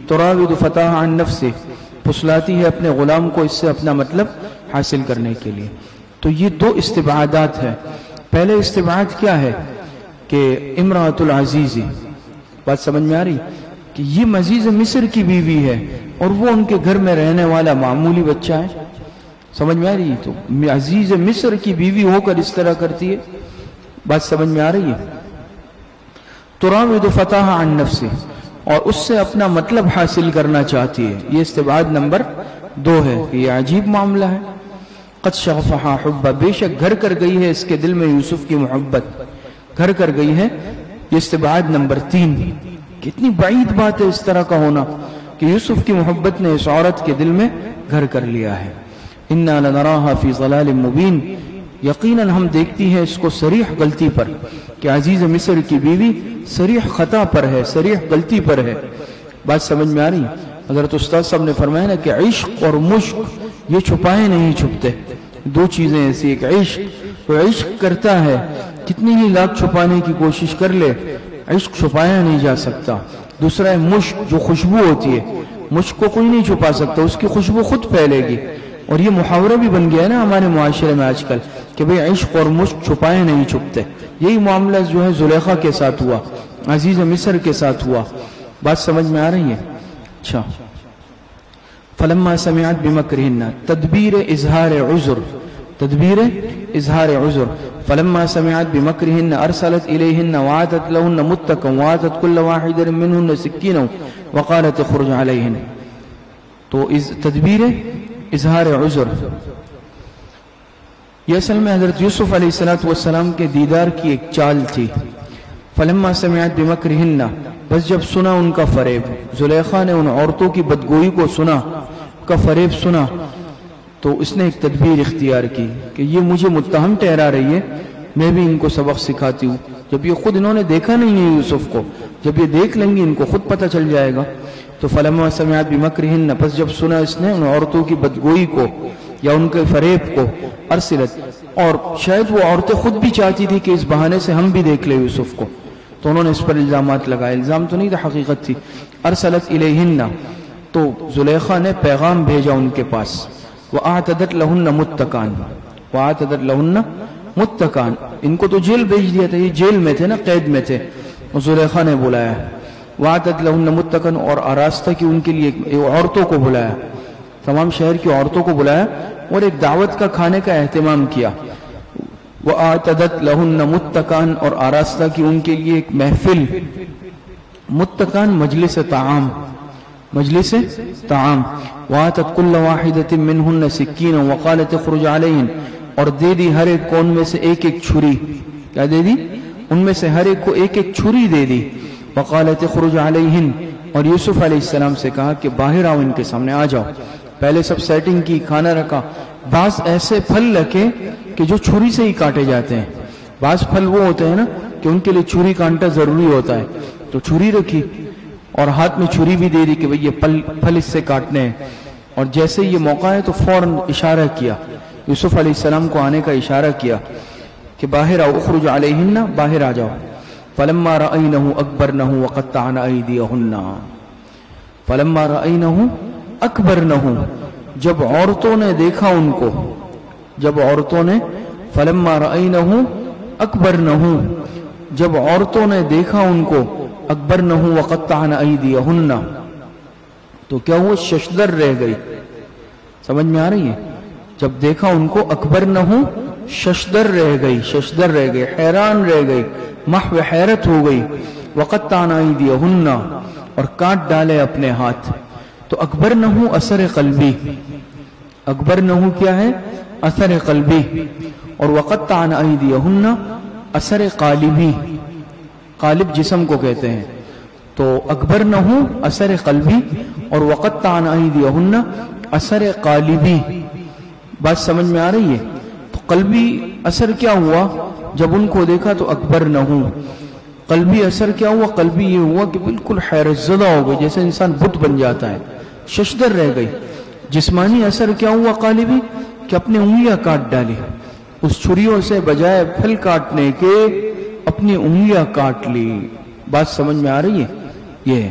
تراود فتاها عن نفسه, پھسلاتی ہے اپنے غلام کو اس سے اپنا مطلب حاصل کرنے کے لیے. تو یہ دو استبعادات ہیں. پہلے استبعاد کیا ہے کہ امرأة العزیز, بات سمجھ میں آ رہی کہ یہ عزیز مصر کی بیوی ہے اور وہ ان کے گھر میں رہنے والا معمولی بچہ ہے. سمجھ میں آ رہی؟ تو عزیز مصر کی بیوی ہو کر اس طرح کرتی ہے. بات سمجھ میں آ رہی ہے؟ تراود فتاها عن نفسه, اور اس سے اپنا مطلب حاصل کرنا چاہتی ہے. یہ استبعاد نمبر 2 ہے. یہ عجیب معاملہ ہے. قد شغفها حبا, بے شک گھر کر گئی ہے اس کے دل میں یوسف کی محبت, گھر کر گئی ہے. یہ استبعاد نمبر 3. کتنی بعید بات ہے اس طرح کا ہونا کہ یوسف کی محبت نے اس عورت کے دل میں گھر کر لیا ہے. انا لنراها فی ضلال مبین, یقیناً ہم دیکھتی ہیں اس کو صریح غلطی پر, کہ عزیز مصر کی بیوی صریح خطا پر ہے, صریح غلطی پر ہے. بات سمجھ میں آ رہی؟ حضرت استاد صاحب نے فرمایا نا کہ عشق اور مشق یہ چھپائے نہیں چھپتے, دو چیزیں ایسی. ایک عشق, تو عشق کرتا ہے کتنی ہی لاکھ چھپانے کی کوشش کر لے, عشق چھپایا نہیں جا سکتا. دوسرا ہے مشق, جو خوشبو ہوتی ہے, مجھ کو کوئی نہیں چھپا سکتا، اس کی خوشبو خود پھیلے گی. اور یہ محاورہ بھی بن گیا ہے نا ہمارے معاشرے میں آج کل کہ بھئی عشق اور مشک چھپائے نہیں چھپتے. یہی معاملہ جو ہے زلیخا کے ساتھ ہوا، عزیز مصر کے ساتھ ہوا. بات سمجھ میں آ رہی ہے؟ اچھا. فلما سمعت بمکرہن، تدبیر اظہار عذر، تدبیر اظہار عذر. فلما سمعت بمکرہن ارسلت الیہن وعدت لہن متکا وعدت کل واحد منہن سکینا وقالت اخرج علیہن. تو تدبیر اظہار عذر یہ اصل میں حضرت یوسف علیہ السلام کے دیدار کی ایک چال تھی. فلما سمعت بمکرہن، بس جب سنا ان کا فریب، زلیخا نے ان عورتوں کی بدگوئی کو سنا، ان کا فریب سنا، تو اس نے ایک تدبیر اختیار کی کہ یہ مجھے متہم ٹھہرا رہی ہے، میں بھی ان کو سبق سکھاتی ہوں. جب یہ خود انہوں نے دیکھا نہیں ہے یوسف کو، جب یہ دیکھ لیں گی ان کو خود پتہ چل جائے گا. تو فلما سمعت بمکرہن، پس جب سنا اس نے ان عورتوں کی بدگوئی کو یا ان کے فریب کو، ارسلت، اور شاید وہ عورتیں خود بھی چاہتی تھی کہ اس بہانے سے ہم بھی دیکھ لیں یوسف کو، تو انہوں نے اس پر الزامات لگائے. الزام تو نہیں تھا، حقیقت تھی. ارسلت الیہن، تو زلیخا نے پیغام بھیجا ان کے پاس. وَأَعْتَدَتْ لَهُنَّ مُتَّكَانِ، وَأَعْتَدَتْ لَهُنَّ مُتَّكَانِ. ان کو تو جیل بھیج دیا تھا، یہ جیل میں تھے نا، قید میں تھے. اور زلیخا نے بلایا وَأَعْتَدَتْ لَهُنَّ مُتَّكَانِ، اور آراستہ کی ان کے لیے عورتوں کو بلایا، تمام شہر کی عورتوں کو بلایا اور ایک دعوت کا کھانے کا اہتمام کیا. وَأَعْتَدَتْ لَهُنَّ مُتَّكَانِ، اور آراستہ کی ان کے لیے ایک محفل. متکان مجلس طعام، مجلس طعام. وَآتَتْ كُلَّ وَاحِدَةٍ مِّنْهُنَّ سِكِّينًا وَقَالَتِ اخْرُجْ عَلَيْهِنْ، اور دے دی ہر ایک کو ان میں سے ایک ایک چھری. کیا دے دی؟ ان میں سے ہر ایک کو ایک ایک چھری دے دی. وَقَالَتِ اخْرُجْ عَلَيْهِنْ، اور یوسف علیہ السلام سے کہا کہ باہر آؤ، ان کے سامنے آ جاؤ. پہلے سب سیٹنگ کی، کھانا رکھا. بعض ایسے پھل رکھے کہ جو چھری سے ہی کاٹے جاتے ہیں. بعض پھل وہ ہوتے ہیں نا کہ ان کے لیے چھری کانٹا ضروری ہوتا ہے، تو چھری رکھی اور ہاتھ میں چھری بھی دے دی کہ بھئی یہ پھل اس سے کاٹنے ہیں. اور جیسے یہ موقع ہے تو فوراً اشارہ کیا، یوسف علیہ السلام کو آنے کا اشارہ کیا کہ باہر آؤ، اخرج علیہن، باہر آ جاؤ. فلما رأینہ اکبرنہ وقطعن ایدیہن، فلما رأینہ اکبرنہ، جب عورتوں نے دیکھا ان کو، جب عورتوں نے، فلما رأینہ اکبرنہ، جب عورتوں نے دیکھا ان کو، اکبرنہ وقطعن ایدیہن، تو کیا وہ ششدر رہ گئی. سمجھ میں آ رہی ہے؟ جب دیکھا ان کو، اکبرنہ، ششدر رہ گئی، ششدر رہ گئی، حیران رہ گئی، محو حیرت ہو گئی. وقطعن ایدیہن، اور کاٹ ڈالے اپنے ہاتھ. تو اکبرنہ اثر قلبی، اکبرنہ کیا ہے؟ اثر قلبی. اور وقطعن ایدیہن اثر قالبی، قالب جسم کو کہتے ہیں. تو اکبرنہ اثر قلبی اور وقطعن ایدیہن اثر قالبی. بات سمجھ میں آ رہی ہے؟ تو قلبی اثر کیا ہوا جب ان کو دیکھا تو اکبرنہ. قلبی اثر کیا ہوا؟ قلبی یہ ہوا کہ بالکل حیرت زدہ ہو گئی، جیسے انسان بت بن جاتا ہے، ششدر رہ گئی. جسمانی اثر کیا ہوا قالبی؟ کہ اپنے انگلیاں کاٹ ڈالی، اس چھریوں سے بجائے پھل کاٹنے کے اپنی انگلیاں کاٹ لی. بات سمجھ میں آ رہی ہے؟ یہ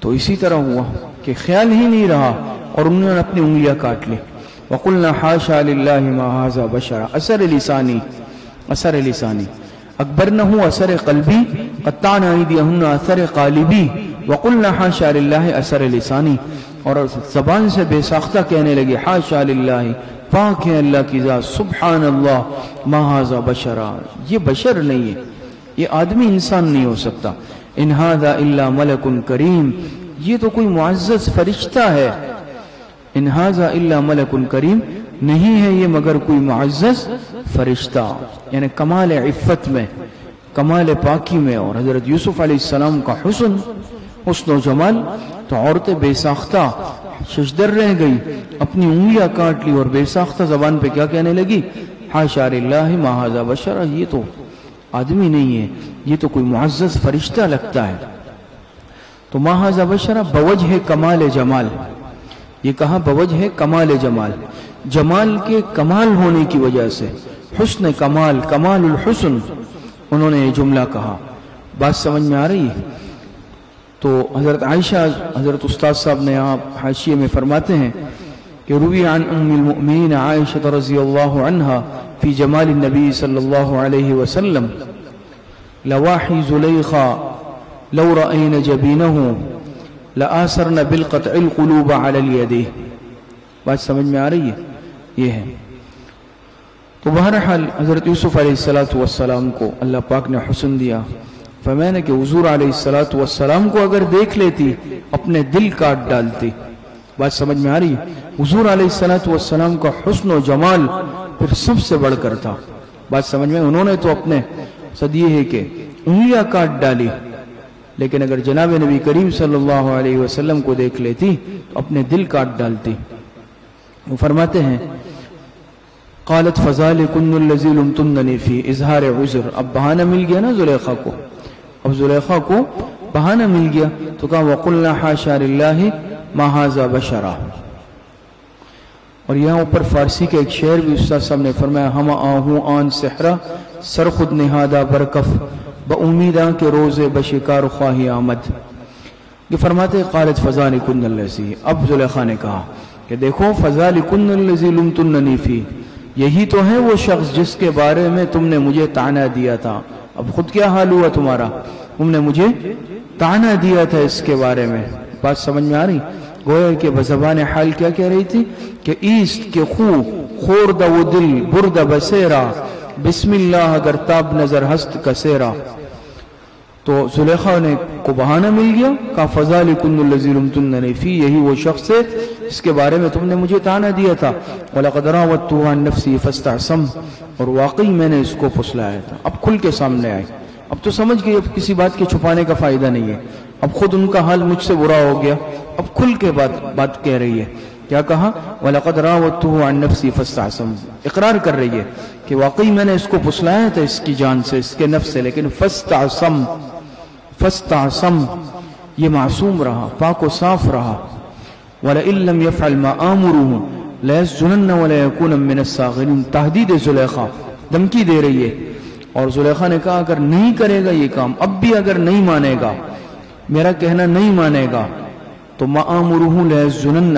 تو اسی طرح ہوا کہ خیال ہی نہیں رہا اور انہوں نے اپنی انگلیاں کاٹ لی. وَقُلْنَا حَاشَا لِلَّهِ مَا هَذَا بَشَرًا، اثر لسانی، اثر لسانی. اکبرنہ اثر قلبی، قطعن ایدیہن اثر قالبی، وَقُلْنَا حَاشَا لِلَّهِ اثر لسانی. اور زبان سے بے ساختہ کہنے لگے حاشا للہ، پاک ہے اللہ کی ذات، سبحان اللہ، ما ھذا بشرا، یہ بشر نہیں ہے، یہ آدمی انسان نہیں ہو سکتا. ان ھذا الا ملک کریم، یہ تو کوئی معزز فرشتہ ہے. ان ھذا الا ملک کریم، نہیں ہے یہ مگر کوئی معزز فرشتہ. یعنی کمال عفت میں، کمال پاکی میں. اور حضرت یوسف علیہ السلام کا حسن و جمال، تو عورتیں بے ساختہ ششدر رہ گئی، اپنی انگلیاں کاٹ لی اور بے ساختہ زبان پہ کیا کہنے لگی؟ حاشا للہ ما ھذا بشرا، یہ تو آدمی نہیں ہے، یہ تو کوئی معزز فرشتہ لگتا ہے. تو ما ھذا بشرا بوجہ کمال جمال، یہ کہا بوجہ کمال جمال، جمال کے کمال ہونے کی وجہ سے، حسن کمال، کمال الحسن، انہوں نے یہ جملہ کہا. بات سمجھ میں آ رہی ہے؟ تو حضرت عائشہ حضرت استاد صاحب نے یہاں حاشیے میں فرماتے ہیں کہ روی عن ام المؤمنین عائشہ رضی اللہ عنہا فی جمال النبی صلی اللہ علیہ وسلم لواحی زلیخا لو رأین جبینہ لآثرن بالقطع القلوب علی الیدی. بات سمجھ میں آ رہی ہے؟ یہ ہے. تو بہرحال حضرت یوسف علیہ السلام کو اللہ پاک نے حسن دیا. فرمایا کہ حضور علیہ السلام کو اگر دیکھ لیتی اپنے دل کاٹ ڈالتی. بات سمجھ میں آ رہی ہے؟ حضور علیہ السلام کا حسن و جمال پھر سب سے بڑھ کر تھا. بات سمجھ میں؟ انہوں نے تو اپنے صدیے ہے کہ انگلیاں کاٹ ڈالی، لیکن اگر جناب نبی کریم صلی اللہ علیہ وسلم کو دیکھ لیتی تو اپنے دل کاٹ ڈالتی. وہ فرماتے ہیں قالت فذلکن الذی لمتننی فی اظہار عذر. اب بہانہ مل گیا نا زلیخا کو، اب زلیخا کو بہانہ مل گیا تو کہا وقلنا حاشا للہ ما ھذا بشرا. اور یہاں اوپر فارسی کا ایک شعر بھی استاد صاحب نے فرمایا ہم آہوں آن سحرہ سر خود نہادہ برکف بأمیداں کے روز بشکار خواہی آمد. یہ فرماتے قالت فذلکن الذی. اب زلیخا نے کہا کہ دیکھو فذلکن الذی لمتننی فی، یہی تو ہے وہ شخص جس کے بارے میں تم نے مجھے طعنہ دیا تھا. اب خود کیا حال ہوا تمہارا؟ تم نے مجھے طعنہ دیا تھا اس کے بارے میں. بات سمجھ میں آ رہی؟ گویا کہ بزبان حال کیا کہہ رہی تھی کہ ایست کے خو خورد و دل برد بسیرا بسم اللہ اگر تاب نظر ہست کسیرا. تو زلیخا نے کو بہانہ مل گیا، کہا فذلکن الذی لمتننی فی، یہی وہ شخص ہے اس کے بارے میں تم نے مجھے طعنہ دیا تھا. وَلَقَدْ رَاوَدتُّهُ عَن نَفْسِهِ فَاسْتَعْصَمَ، اور واقعی میں نے اس کو پھسلایا تھا. اب کھل کے سامنے آئے، اب تو سمجھ گئی اب کسی بات کے چھپانے کا فائدہ نہیں ہے. اب خود ان کا حال مجھ سے برا ہو گیا، اب کھل کے بات کہہ رہی ہے. کیا کہا؟ وَلَقَدْ رَاوَدتُّهُ عَن نَفْسِهِ فَاسْتَعْصَمَ، اقرار کر رہی ہے کہ واقعی میں نے اس کو پھسلایا تھا اس کی جان سے، اس کے نفس سے، لیکن فاستعصم یہ معصوم رہا، پاک و صاف رہا. وَلَئِن لَّمْ يَفْعَلْ مَا آمُرُهُ لَيَسْجُنَنَّ وَلَيَكُونَ مِنَ الصَّاغِرِينَ. تہدید زلیخا، دھمکی دے رہی ہے. اور زلیخا نے کہا اگر نہیں کرے گا یہ کام، اب بھی اگر نہیں مانے گا، میرا کہنا نہیں مانے گا تو مَا آمُرُهُ لَيَسْجُنَنَّ،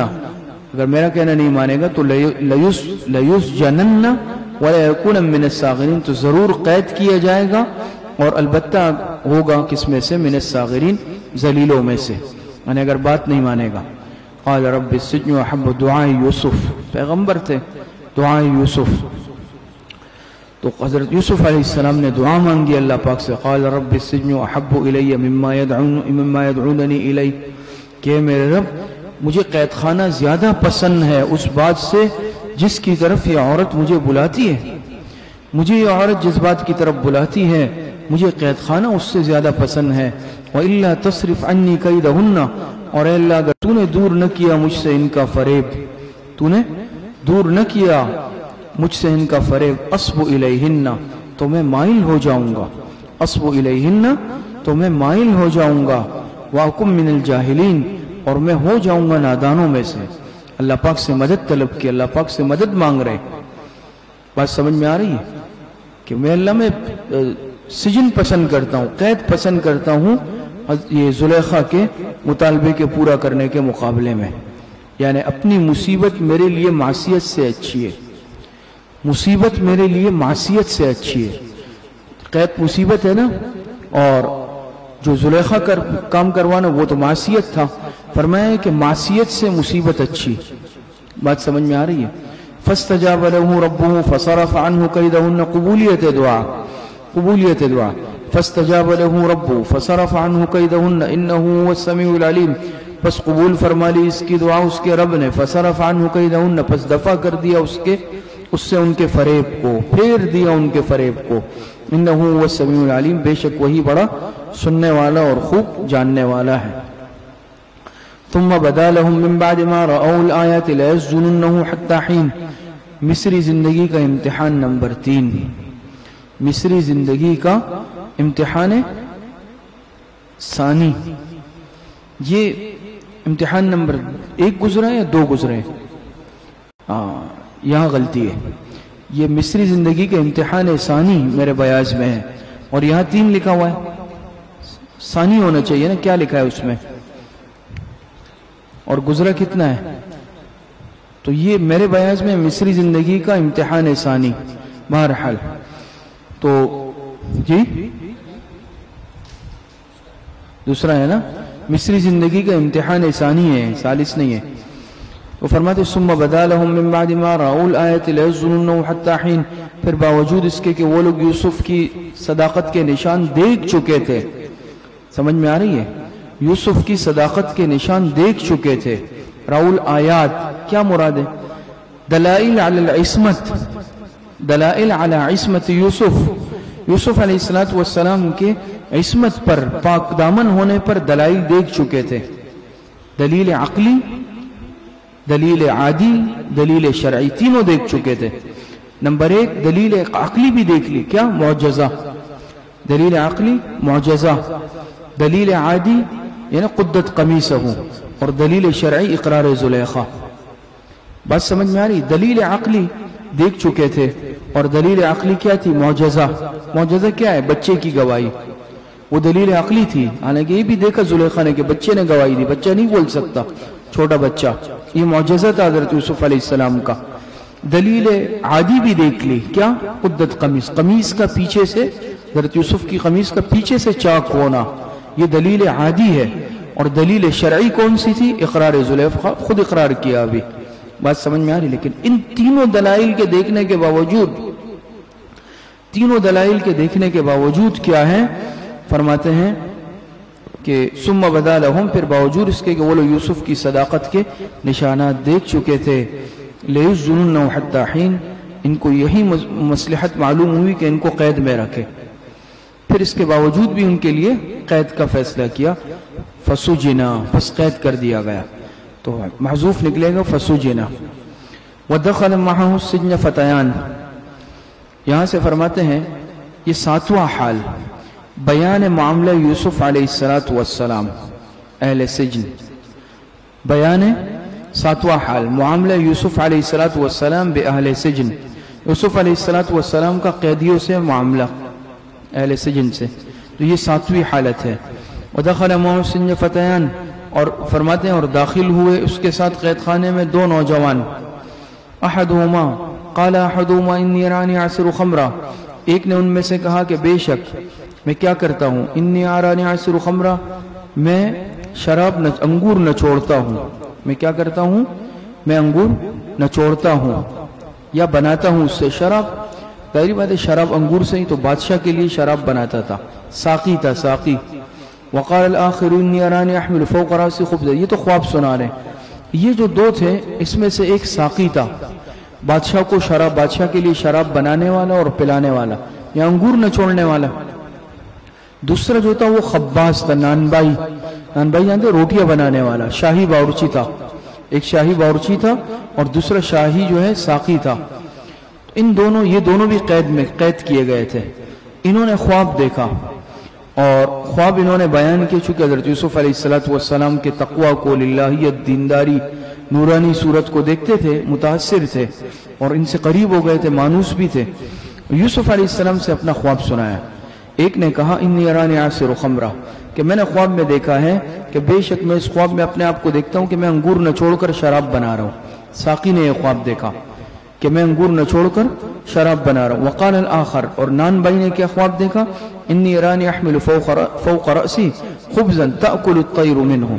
اگر میرا کہنا نہیں مانے گا تو لَيُسْجَنَنَّ وَلَيَكُونَ مِنَ الصَّاغِرِينَ، تو ضرور قید کیا جائے گا اور البتہ ہوگا کس میں سے؟ من الصاغرین، ذلیلوں میں سے، یعنی اگر بات نہیں مانے گا. قال رب السجن احب دعاء یوسف، پیغمبر تھے، دعاء یوسف. تو حضرت یوسف علیہ السلام نے دعا مانگی اللہ پاک سے. قال رب السجن احب الی مما یدعوننی الی، کہ میرے رب مجھے قید خانہ زیادہ پسند ہے اس بات سے جس کی طرف یہ عورت مجھے بلاتی ہے. مجھے یہ عورت جس بات کی طرف بلاتی ہے مجھے قید خانہ اس سے زیادہ پسند ہے. وَإِلَّا تَصْرِفْ عَنِّي كَيْدَهُنَّ، اور اے اللہ اگر تو نے دور نہ کیا مجھ سے ان کا فریب، تو نے دور نہ کیا مجھ سے ان کا فریب، أَصْبُ إِلَيْهِنَّ، تو میں مائل ہو جاؤں گا، أَصْبُ إِلَيْهِنَّ، تو میں مائل ہو جاؤں گا، وَأَكُن مِّنَ الْجَاهِلِينَ، اور میں ہو جاؤں گا نادانوں میں سے. اللہ پاک سے مدد طلب کی، اللہ پاک سے مدد مانگ رہے. بات سمجھ میں آ رہی ہے کہ میں اللہ میں سجن پسند کرتا ہوں، قید پسند کرتا ہوں یہ زلیخا کے مطالبے کے پورا کرنے کے مقابلے میں. یعنی اپنی مصیبت میرے لیے معصیت سے اچھی ہے، مصیبت میرے لیے معصیت سے اچھی ہے. قید مصیبت ہے نا، اور جو زلیخا کام کروانا وہ تو معصیت تھا. فرمایا کہ معصیت سے مصیبت اچھی. بات سمجھ میں آ رہی ہے؟ فَاسْتَجَابَ لَهُ رَبُّهُ فَصَرَفَ عَنْهُ كَيْدَهُنَّ، قبولیت دعا. فَاسْتَجَابَ لَهُ رَبُّهُ فَصَرَفَ عَنْهُ كَيْدَهُنَّ إِنَّهُ هُوَ السَّمِيعُ الْعَلِيمُ، پس قبول فرما لی اس کی دعا اس کے رب نے. فَصَرَفَ عَنْهُ كَيْدَهُنَّ، پس دفع کر دیا اس سے ان کے فریب کو، پھیر دیا ان کے فریب کو. إِنَّهُ هُوَ السَّمِيعُ الْعَلِيمُ، بے شک وہی بڑا سننے والا اور خوب جاننے والا ہے. ثُمَّ بَدَا لَهُم مِّن بَعْدِ مَا رَأَوُا الْآيَاتِ لَيَسْجُنُنَّهُ حَتَّىٰ حِينٍ. مصری زندگی کا امتحان نمبر 3، مصری زندگی کا امتحان ثانی. یہ امتحان نمبر 1 گزرا ہے یا 2 گزرے؟ یہاں غلطی ہے. یہ مصری زندگی کے امتحان ثانی میرے بیاض میں ہے، اور یہاں 3 لکھا ہوا ہے. ثانی ہونا چاہیے نا، کیا لکھا ہے اس میں، اور گزرا کتنا ہے؟ تو یہ میرے بیاض میں مصری زندگی کا امتحان ثانی. بہرحال تو جی دوسرا ہے نا، مصری زندگی کا امتحان ثانی ہے، ثالث نہیں ہے. وہ فرماتے ثم بدا لهم من بعد ما رأوا الآية ليظننه حتى حين، پھر باوجود اس کے کہ وہ لوگ یوسف کی صداقت کے نشان دیکھ چکے تھے. سمجھ میں آ رہی ہے؟ یوسف کی صداقت کے نشان دیکھ چکے تھے. راول آیات کیا مراد ہے؟ دلائل علی العصمت، دلائل علی عصمت یوسف، یوسف علیہ السلام کے عصمت پر، پاک دامن ہونے پر دلائل دیکھ چکے تھے. دلیل عقلی، دلیل عادی، دلیل شرعی، تینوں دیکھ چکے تھے. نمبر ایک دلیل عقلی بھی دیکھ لی، کیا؟ معجزہ. دلیل عقلی معجزہ، دلیل عادی یعنی قدت قمیصہ، اور دلیل شرعی اقرار زلیخا. بات سمجھ میں آ رہی؟ دلیل عقلی دیکھ چکے تھے، اور دلیل عقلی کیا تھی؟ معجزہ. معجزہ کیا ہے؟ بچے کی گواہی. وہ دلیل عقلی تھی، حالانکہ یہ بھی دیکھا زلیخا نے کہ بچے نے گواہی دی، بچہ نہیں بول سکتا، چھوٹا بچہ. یہ معجزہ تھا حضرت یوسف علیہ السلام کا. دلیل عادی بھی دیکھ لی، کیا؟ قدت قمیص، قمیص کا پیچھے سے، حضرت یوسف کی قمیص کا پیچھے سے چاک ہونا، یہ دلیل عادی ہے. اور دلیل شرعی کون سی تھی؟ اقرار زلیخا، خود اقرار کیا. ابھی بات سمجھ میں آ رہی؟ لیکن ان تینوں دلائل کے دیکھنے کے باوجود، تینوں دلائل کے دیکھنے کے باوجود کیا ہے؟ فرماتے ہیں کہ ثم بدا لهم، پھر باوجود اس کے کہ وہ لوگ یوسف کی صداقت کے نشانات دیکھ چکے تھے. ليظننه حتى حين، ان کو یہی مصلحت معلوم ہوئی کہ ان کو قید میں رکھے. پھر اس کے باوجود بھی ان کے لیے قید کا فیصلہ کیا. فسجنا، پس قید کر دیا گیا. تو محذوف نکلے گا فسجنا. ودخل معه السجن فتيان، یہاں سے فرماتے ہیں یہ ساتواں حال بیان معاملہ یوسف علیہ السلام اہل سجن. بیان ساتواں حال معاملہ یوسف علیہ السلام بے اہل سجن، یوسف علیہ السلام کا قیدیوں سے معاملہ، اہل سجن سے. تو یہ ساتویں حالت ہے. ودخل معه السجن فتيان، اور فرماتے ہیں اور داخل ہوئے اس کے ساتھ قید خانے میں دو نوجوان. احدہما قال احدہما انی ارانی اعصر خمرا، ایک نے ان میں سے کہا کہ بے شک میں کیا کرتا ہوں، انی ارانی اعصر خمرا، میں شراب انگور نچوڑتا ہوں. میں کیا کرتا ہوں؟ میں انگور نچوڑتا ہوں یا بناتا ہوں اس سے شراب. ظاہری بات ہے شراب انگور سے ہی، تو بادشاہ کے لیے شراب بناتا تھا، ساقی تھا، ساقی. وقال الآخر انی ارانی احمل فوق راسی خبزا، یہ تو خواب سنا رہے. یہ جو دو تھے اس میں سے ایک ساقی تھا، بادشاہ کو شراب، بادشاہ کے لیے شراب بنانے والا اور پلانے والا یا انگور نچوڑنے والا. دوسرا جو تھا وہ خباز تھا، نانبائی. نانبائی جانتے؟ روٹیاں بنانے والا، شاہی باورچی تھا. ایک شاہی باورچی تھا اور دوسرا شاہی جو ہے ساقی تھا. ان دونوں، یہ دونوں بھی قید کیے گئے تھے. انہوں نے خواب دیکھا اور خواب انہوں نے بیان کیے. چونکہ حضرت یوسف علیہ السلام کے تقوی کو، للہیت، دینداری، نورانی صورت کو دیکھتے تھے، متاثر تھے اور ان سے قریب ہو گئے تھے، مانوس بھی تھے. یوسف علیہ السلام سے اپنا خواب سنایا. ایک نے کہا انی ارانی اعصر خمرا، کہ میں نے خواب میں دیکھا ہے کہ بے شک میں اس خواب میں اپنے آپ کو دیکھتا ہوں کہ میں انگور نچوڑ کر شراب بنا رہا ہوں. ساقی نے یہ خواب دیکھا کہ میں انگور نچوڑ کر شراب بنا رہا ہوں. وقال الآخر، اور نان بھائی نے کیا خواب دیکھا؟ انی ارانی احمل فوق رأسی خبزا تأکل الطیر منہ،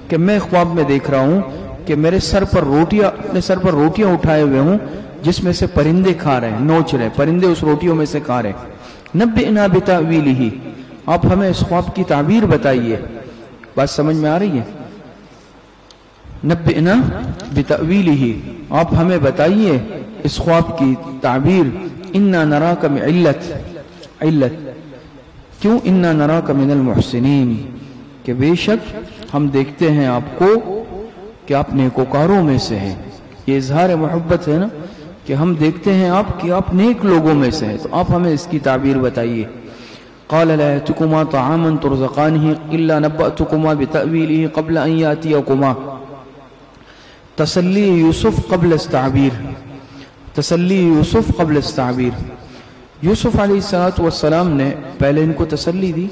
کہ میں خواب میں دیکھ رہا ہوں کہ میرے سر پر روٹیاں، اپنے سر پر روٹیاں اٹھائے ہوئے ہوں جس میں سے پرندے کھا رہے ہیں، نوچ رہے، پرندے اس روٹیوں میں سے کھا رہے. نبئنا بتأویلہ، آپ ہمیں اس خواب کی تعبیر بتائیے. بات سمجھ میں آ رہی ہے؟ نبئنا بتأویلہ، آپ ہمیں بتائیے اس خواب کی تعبیر. انا نراک من علت، کیوں؟ انا نراک من المحسنین، کہ بے شک ہم دیکھتے ہیں آپ کو کہ آپ نیکوکاروں میں سے ہیں. یہ اظہار محبت ہے نا، کہ ہم دیکھتے ہیں آپ کہ آپ نیک لوگوں میں سے ہیں، تو آپ ہمیں اس کی تعبیر بتائیے. قال لا يأتكما طعاما ترزقانه إلا نبأتكما بتأويله قبل أن يأتيكما. تسلی یوسف قبل استعبیر، تسلی یوسف قبل استعبیر. یوسف علیہ السلام نے پہلے ان کو تسلی دی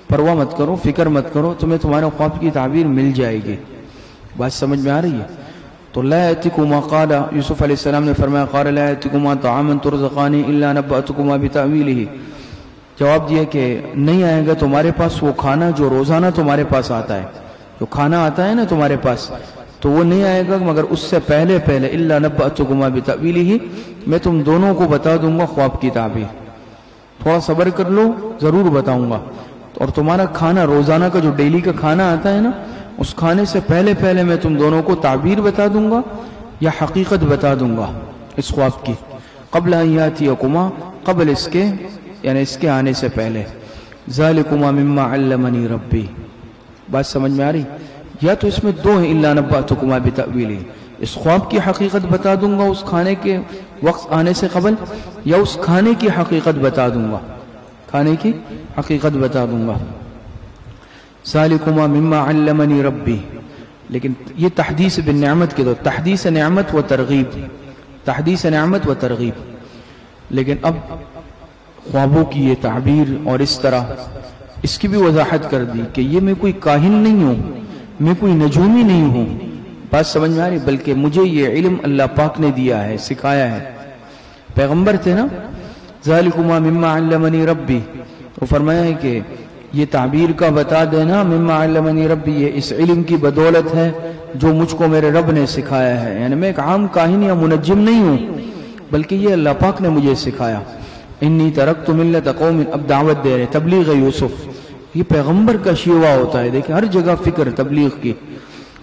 پرواہ مت کرو، فکر مت کرو، تمہیں تمہارے خواب کی تعبیر مل جائے گی۔ بات سمجھ میں آ رہی ہے؟ تو لا یأتکما، قال یوسف علیہ السلام نے فرمایا قال لا یأتکما طعام ترزقان الا نبأتکما بتأویلہ، جواب دیا کہ نہیں آئے گا تمہارے پاس وہ کھانا جو روزانہ تمہارے پاس آتا ہے، جو کھانا آتا ہے نا تمہارے پاس، تو وہ نہیں آئے گا مگر اس سے پہلے الا نبأتکما بتأویلہ، میں تم دونوں کو بتا دوں گا خواب کی تعبیر، تھوڑا صبر کر لو، ضرور بتاؤں گا۔ اور تمہارا کھانا روزانہ کا جو ڈیلی کا کھانا آتا ہے نا، اس کھانے سے پہلے میں تم دونوں کو تعبیر بتا دوں گا یا حقیقت بتا دوں گا اس خواب کی، قبل ان یاتیکما، قبل اس کے یعنی اس کے آنے سے پہلے، ذالکما مما علمنی ربی۔ بات سمجھ میں آ رہی؟ یا تو اس میں دو ہیں، الا نبأتکما بتأویلہ، اس خواب کی حقیقت بتا دوں گا اس کھانے کے وقت آنے سے قبل، یا اس کھانے کی حقیقت بتا دوں گا، کھانے کی حقیقت بتا دوں گا۔ ذالکما مما علمنی ربی، لیکن یہ تحدیث بالنعمت کے دو، تحدیث نعمت و ترغیب، تحدیث نعمت و ترغیب۔ لیکن اب خوابوں کی یہ تعبیر اور اس طرح اس کی بھی وضاحت کر دی کہ یہ میں کوئی کاہن نہیں ہوں، میں کوئی نجومی نہیں ہوں، بات سمجھ میں آ رہی، بلکہ مجھے یہ علم اللہ پاک نے دیا ہے، سکھایا ہے، پیغمبر تھے نا۔ ذالکما مما علمنی ربی، وہ فرمایا ہے کہ یہ تعبیر کا بتا دینا مما علمنی ربی، یہ اس علم کی بدولت ہے جو مجھ کو میرے رب نے سکھایا ہے، یعنی میں ایک عام کاہن یا منجم نہیں ہوں، بلکہ یہ اللہ پاک نے مجھے سکھایا۔ انی ترکت ملت قوم، اب دعوت دے رہے، تبلیغ یوسف، یہ پیغمبر کا شیوا ہوتا ہے، دیکھیں ہر جگہ فکر تبلیغ کی،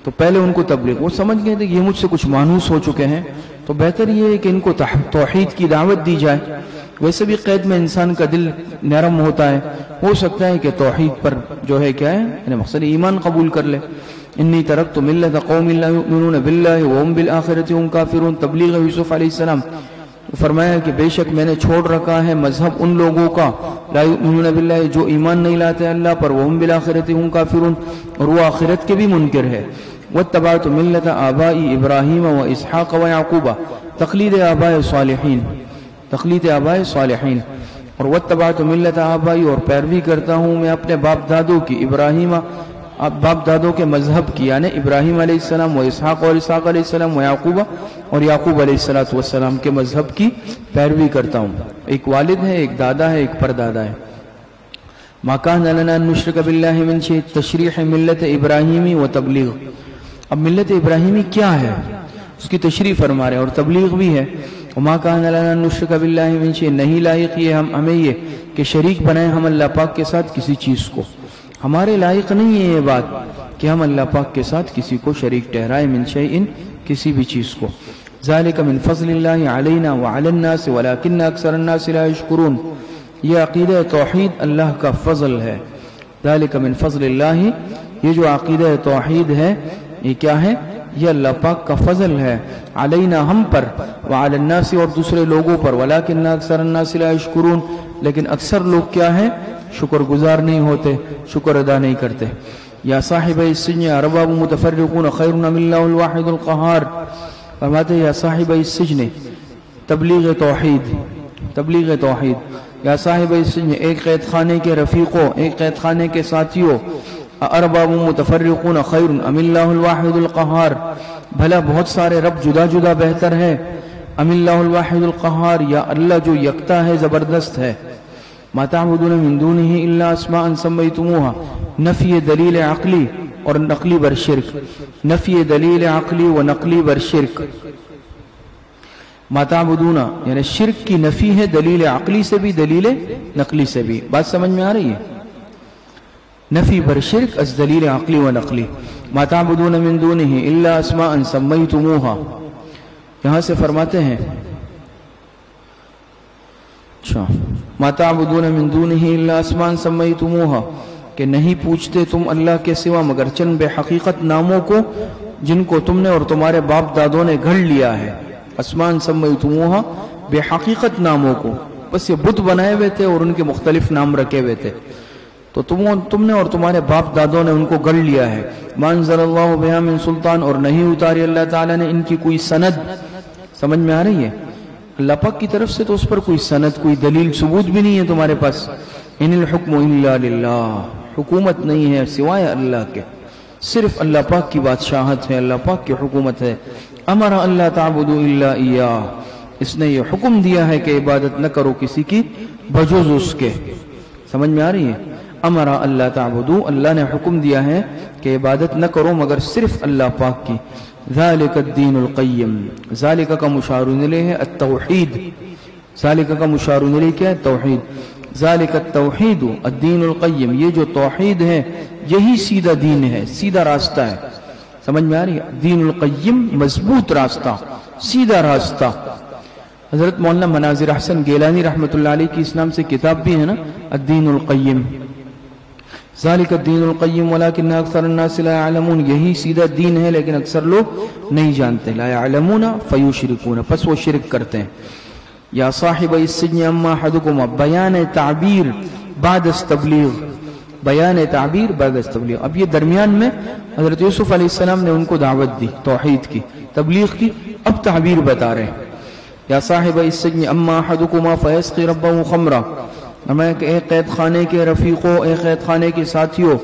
تو پہلے ان کو تبلیغ، وہ سمجھ گئے تھے کہ یہ مجھ سے کچھ مانوس ہو چکے ہیں، تو بہتر یہ ہے کہ ان کو توحید کی دعوت دی جائے۔ ویسے بھی قید میں انسان کا دل نرم ہوتا ہے، ہو سکتا ہے کہ توحید پر جو ہے کیا ہے یعنی مقصد ایمان قبول کر لے۔ انی ترکت ملت قوم لا یؤمنون باللہ وهم بالآخرۃ هم کافرون، تبلیغ یوسف علیہ السلام، فرمایا کہ بے شک میں نے چھوڑ رکھا ہے مذہب ان لوگوں کا لا یؤمنون باللہ، جو ایمان نہیں لاتے اللہ پر، وهم بالآخرۃ هم کافرون، اور وہ آخرت کے بھی منکر ہے۔ واتبعت ملت آبائی ابراہیم و اسحاق و یعقوب، تقلید آباء صالحین، تقلید آباء صالحین، اور واتبعت ملت آبائی، اور پیروی کرتا ہوں میں اپنے باپ دادوں کی، ابراہیم باپ دادوں کے مذہب کی، یعنی ابراہیم علیہ السلام و اسحاق اور اسحاق علیہ السلام و یعقوب اور یعقوب علیہ السلام کے مذہب کی پیروی کرتا ہوں۔ ایک والد ہے، ایک دادا ہے، ایک پردادا ہے۔ ما کان لنا ان نشرک باللہ من شیء، تشریح ملت ابراہیمی و تبلیغ۔ اب ملت ابراہیمی کیا ہے اس کی تشریح فرما رہے اور تبلیغ بھی ہے۔ وما کان لنا ان نشرک باللہ من شیء، نہیں لائق یہ ہمیں یہ کہ شریک بنائیں ہم اللہ پاک کے ساتھ کسی چیز کو، ہمارے لائق نہیں ہے یہ بات کہ ہم اللہ پاک کے ساتھ کسی کو شریک ٹھہرائیں، من شیء، کسی بھی چیز کو۔ ذالک من فضل اللہ علینا وعلی الناس ولکن اکثر الناس لا یشکرون، یہ عقیدہ توحید اللہ کا فضل ہے۔ ذالک من فضل اللہ، یہ جو عقیدہ توحید ہے یہ کیا ہے؟ یہ اللہ پاک کا فضل ہے، علینا ہم پر، وعلی الناس اور دوسرے لوگوں پر، ولکن اکثر الناس لا یشکرون، لیکن اکثر لوگ کیا ہے؟ شکر گزار نہیں ہوتے، شکر ادا نہیں کرتے۔ یا صاحب السجن ارباب متفرقون خیر ام اللہ الواحد القہار، فرماتے یا صاحب السجن، تبلیغ توحید، تبلیغ توحید، یا صاحب السجن، ایک قید خانے کے رفیقوں، ایک قید خانے کے ساتھیوں، ارباب متفرقون خیر ام اللہ الواحد القہار، بھلا بہت سارے رب جدا جدا بہتر ہے، ام اللہ الواحد القہار، یا اللہ جو یکتا ہے زبردست ہے۔ ما تعبدون من دونه الا اسماء سمیتموها، نفی دلیل عقلی اور نقلی بر شرک، نفی دلیل عقلی و نقلی بر شرک۔ ما تعبدون یعنی شرک کی نفی ہے، دلیل عقلی سے بھی دلیل نقلی سے بھی، بات سمجھ میں آ رہی ہے؟ نفی بر شرک از دلیل عقلی و نقلی۔ ما تعبدون من دونه الا اسماء سمیتموها، یہاں سے فرماتے ہیں اچھا ما تعبدون من دونه الا اسماء سمیتموها، کہ نہیں پوچھتے تم اللہ کے سوا مگر چند بے حقیقت ناموں کو جن کو تم نے اور تمہارے باپ دادوں نے گھڑ لیا ہے، اسماء سمیتموها، بے حقیقت ناموں کو، بس یہ بت بنائے ہوئے تھے اور ان کے مختلف نام رکھے ہوئے تھے، تو تم نے اور تمہارے باپ دادوں نے ان کو گڑ لیا ہے۔ ما انزل اللہ بہا من سلطان، اور نہیں اتاری اللہ تعالیٰ نے ان کی کوئی سند، سمجھ میں آ رہی ہے؟ اللہ پاک کی طرف سے تو اس پر کوئی سند، کوئی دلیل ثبوت بھی نہیں ہے تمہارے پاس۔ ان الحکم الا للہ، حکومت نہیں ہے سوائے اللہ کے، صرف اللہ پاک کی بادشاہت ہے، اللہ پاک کی حکومت ہے۔ امر اللہ تعبدوا الا ایاہ، اس نے یہ حکم دیا ہے کہ عبادت نہ کرو کسی کی بجز اس کے۔ سمجھ میں آ رہی ہے؟ امر اللہ تعبدوا، اللہ نے حکم دیا ہے کہ عبادت نہ کرو مگر صرف اللہ پاک کی۔ ذالک الدین القیم، ذالک کا مشار الیہ ہے التوحید، ذالک کا مشار الیہ کیا ہے؟ توحید۔ ذالک التوحید الدین القیم، یہ جو توحید ہے یہی سیدھا دین ہے، سیدھا راستہ ہے۔ سمجھ میں آ رہی ہے؟ دین القیم، مضبوط راستہ، سیدھا راستہ۔ حضرت مولانا مناظر احسن گیلانی رحمۃ اللہ علیہ کی اس نام سے کتاب بھی ہے نا، الدین القیم۔ ذالک الدین القیم ولکن اکثر الناس لا يعلمون، یہی سیدھا دین ہے لیکن اکثر لوگ نہیں جانتے۔ لا يعلمون فیشرکون، پس وہ شرک کرتے ہیں۔ یا صاحب السجن اما احدکما، بیان تعبیر بعد تبلیغ، بیان تعبیر بعد تبلیغ۔ اب یہ درمیان میں حضرت یوسف علیہ السلام نے ان کو دعوت دی توحید کی، تبلیغ کی، اب تعبیر بتا رہے ہیں۔ یا صاحب السجن اما احدکما فیسقی ربہ خمرا، ہمیں کہ اے قید خانے کے رفیقوں، اے قید خانے کے ساتھیوں،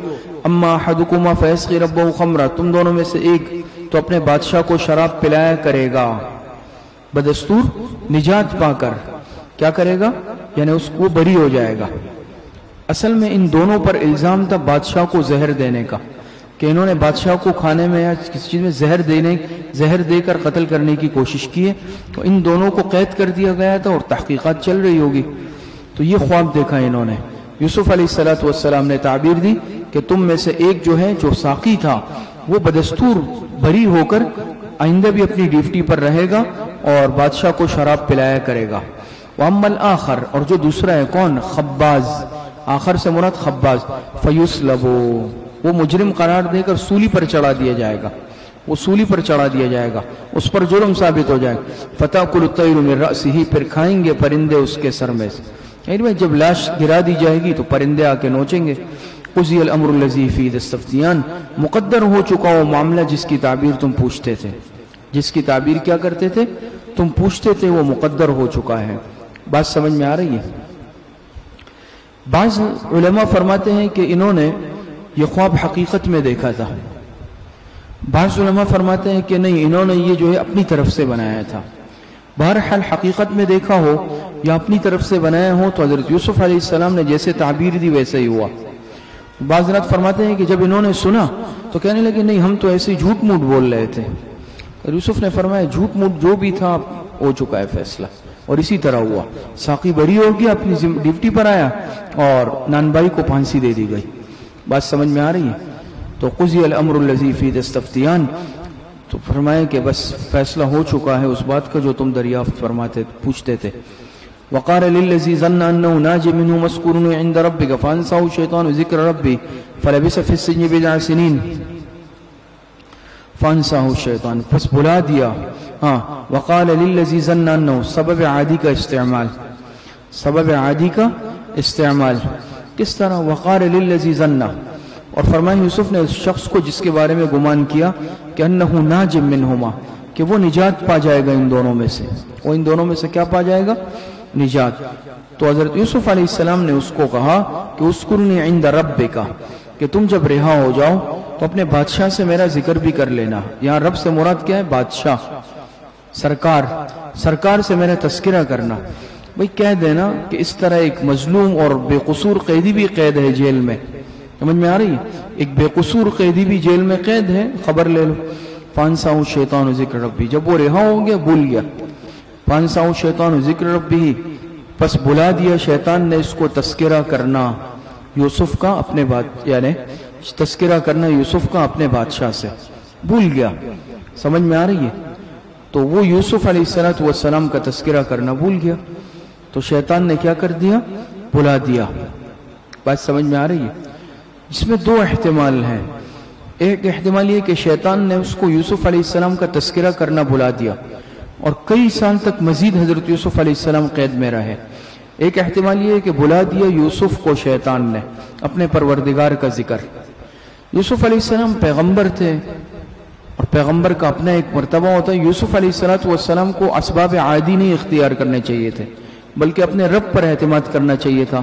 اما احدکما فیسقی ربہ خمرا، تم دونوں میں سے ایک تو اپنے بادشاہ کو شراب پلایا کرے گا، بدستور نجات پا کر کیا کرے گا؟ یعنی اس کو بری ہو جائے گا۔ اصل میں ان دونوں پر الزام تھا بادشاہ کو زہر دینے کا، کہ انہوں نے بادشاہ کو کھانے میں یا کسی چیز میں زہر دے کر قتل کرنے کی کوشش کی ہے، تو ان دونوں کو قید کر دیا گیا تھا اور تحقیقات چل رہی ہوگی۔ تو یہ خواب دیکھا انہوں نے، یوسف علیہ السلام نے تعبیر دی کہ تم میں سے ایک جو ہے، جو ساقی تھا، وہ بدستور بری ہو کر آئندہ بھی اپنی ڈیوٹی پر رہے گا اور بادشاہ کو شراب پلایا کرے گا۔ وَأَمَّا الْآخَرُ، اور جو دوسرا ہے کون؟ خباز، آخر سے مراد خباز، فَيُسْلَبُ، وہ مجرم قرار دے کر سولی پر چڑھا دیا جائے گا، وہ سولی پر چڑھا دیا جائے گا، اس پر جرم ثابت ہو جائے گا۔ فَتَأْكُلُ الطَّيْرُ مِنْ رَأْسِهِ، پھر کھائیں گے پرندے اس کے سر میں سے، یعنی جب لاش گرا دی جائے گی تو پرندے آ کے نوچیں گے۔ قُضِيَ الْأَمْرُ الَّذِي فِيهِ تَسْتَفْتِيَانِ، مقدر ہو چکا وہ معاملہ جس کی تعبیر تم پوچھتے تھے، جس کی تعبیر کیا کرتے تھے؟ تم پوچھتے تھے، وہ مقدر ہو چکا ہے۔ بات سمجھ میں آ رہی ہے؟ بعض علماء فرماتے ہیں کہ انہوں نے یہ خواب حقیقت میں دیکھا تھا، بعض علماء فرماتے ہیں کہ نہیں، انہوں نے یہ جو ہے اپنی طرف سے بنایا تھا۔ بہرحال حقیقت میں دیکھا ہو یا اپنی طرف سے بنایا ہو تو حضرت یوسف علیہ السلام نے جیسے تعبیر دی ویسے ہی ہوا۔ بعض حضرات فرماتے ہیں کہ جب انہوں نے سنا تو کہنے لگے نہیں، ہم تو ایسے جھوٹ موٹ بول رہے تھے۔ یوسف نے فرمایا جھوٹ موٹ جو بھی تھا ہو چکا ہے فیصلہ، اور اسی طرح ہوا، ساقی بری ہو گیا، اپنی ڈیوٹی پر آیا اور نانبائی کو پھانسی دے دی گئی۔ بات سمجھ میں آ رہی ہے؟ تو قضی الامر الذی فیہ تستفتیان، تو فرمایا کہ بس فیصلہ ہو چکا ہے اس بات کا جو تم دریافت فرماتے پوچھتے تھے۔ وقال للذی ظن انہ ناج منہ مسکور عند ربک فانساه الشیطان ذکر ربی فلبث فی السجن بضع سنین فانساه الشیطان، پس بلا دیا۔ ہاں، وقال للذی ظن انہ، سبب عادی کا استعمال، سبب عادی کا استعمال کس طرح؟ وقال للذی ظن، اور فرمایا یوسف نے اس شخص کو جس کے بارے میں گمان کیا کہ انہ ناج منہما، کہ وہ نجات پا جائے گا ان دونوں میں سے، وہ ان دونوں میں سے کیا پا جائے گا؟ نجات۔ تو حضرت یوسف علیہ السلام نے اس کو کہا کہ اسکرنی عند ربک، کہ تم جب رہا ہو جاؤ تو اپنے بادشاہ سے میرا ذکر بھی کر لینا۔ یہاں رب سے مراد کیا ہے؟ بادشاہ، سرکار، سرکار سے میرا تذکرہ کرنا۔ بھئی کہہ دینا کہ اس طرح ایک مظلوم اور بے قصور قیدی بھی قید ہے جیل میں، سمجھ میں آ رہی ہے؟ ایک بے قصور قیدی بھی جیل میں قید ہے، خبر لے لو۔ فانساہ الشیطان ذکر ربی، جب وہ رہا ہو گیا بھول گیا، فانساہ الشیطان ذکر ربی، پس بلا دیا شیطان نے اس کو تذکرہ کرنا یوسف کا اپنے یعنی تذکرہ کرنا یوسف کا اپنے بادشاہ سے، بھول گیا۔ سمجھ میں آ رہی ہے؟ تو وہ یوسف علیہ السلام کا تذکرہ کرنا بھول گیا، تو شیطان نے کیا کر دیا؟ بلا دیا۔ بات سمجھ میں آ رہی ہے؟ اس میں دو احتمال ہیں۔ ایک احتمال یہ کہ شیطان نے اس کو یوسف علیہ السلام کا تذکرہ کرنا بلا دیا اور کئی سال تک مزید حضرت یوسف علیہ السلام قید میں رہے۔ ایک احتمال یہ ہے کہ بلا دیا یوسف کو شیطان نے اپنے پروردگار کا ذکر۔ یوسف علیہ السلام پیغمبر تھے اور پیغمبر کا اپنا ایک مرتبہ ہوتا ہے۔ یوسف علیہ السلام کو اسباب عادی نہیں اختیار کرنے چاہیے تھے بلکہ اپنے رب پر اعتماد کرنا چاہیے تھا۔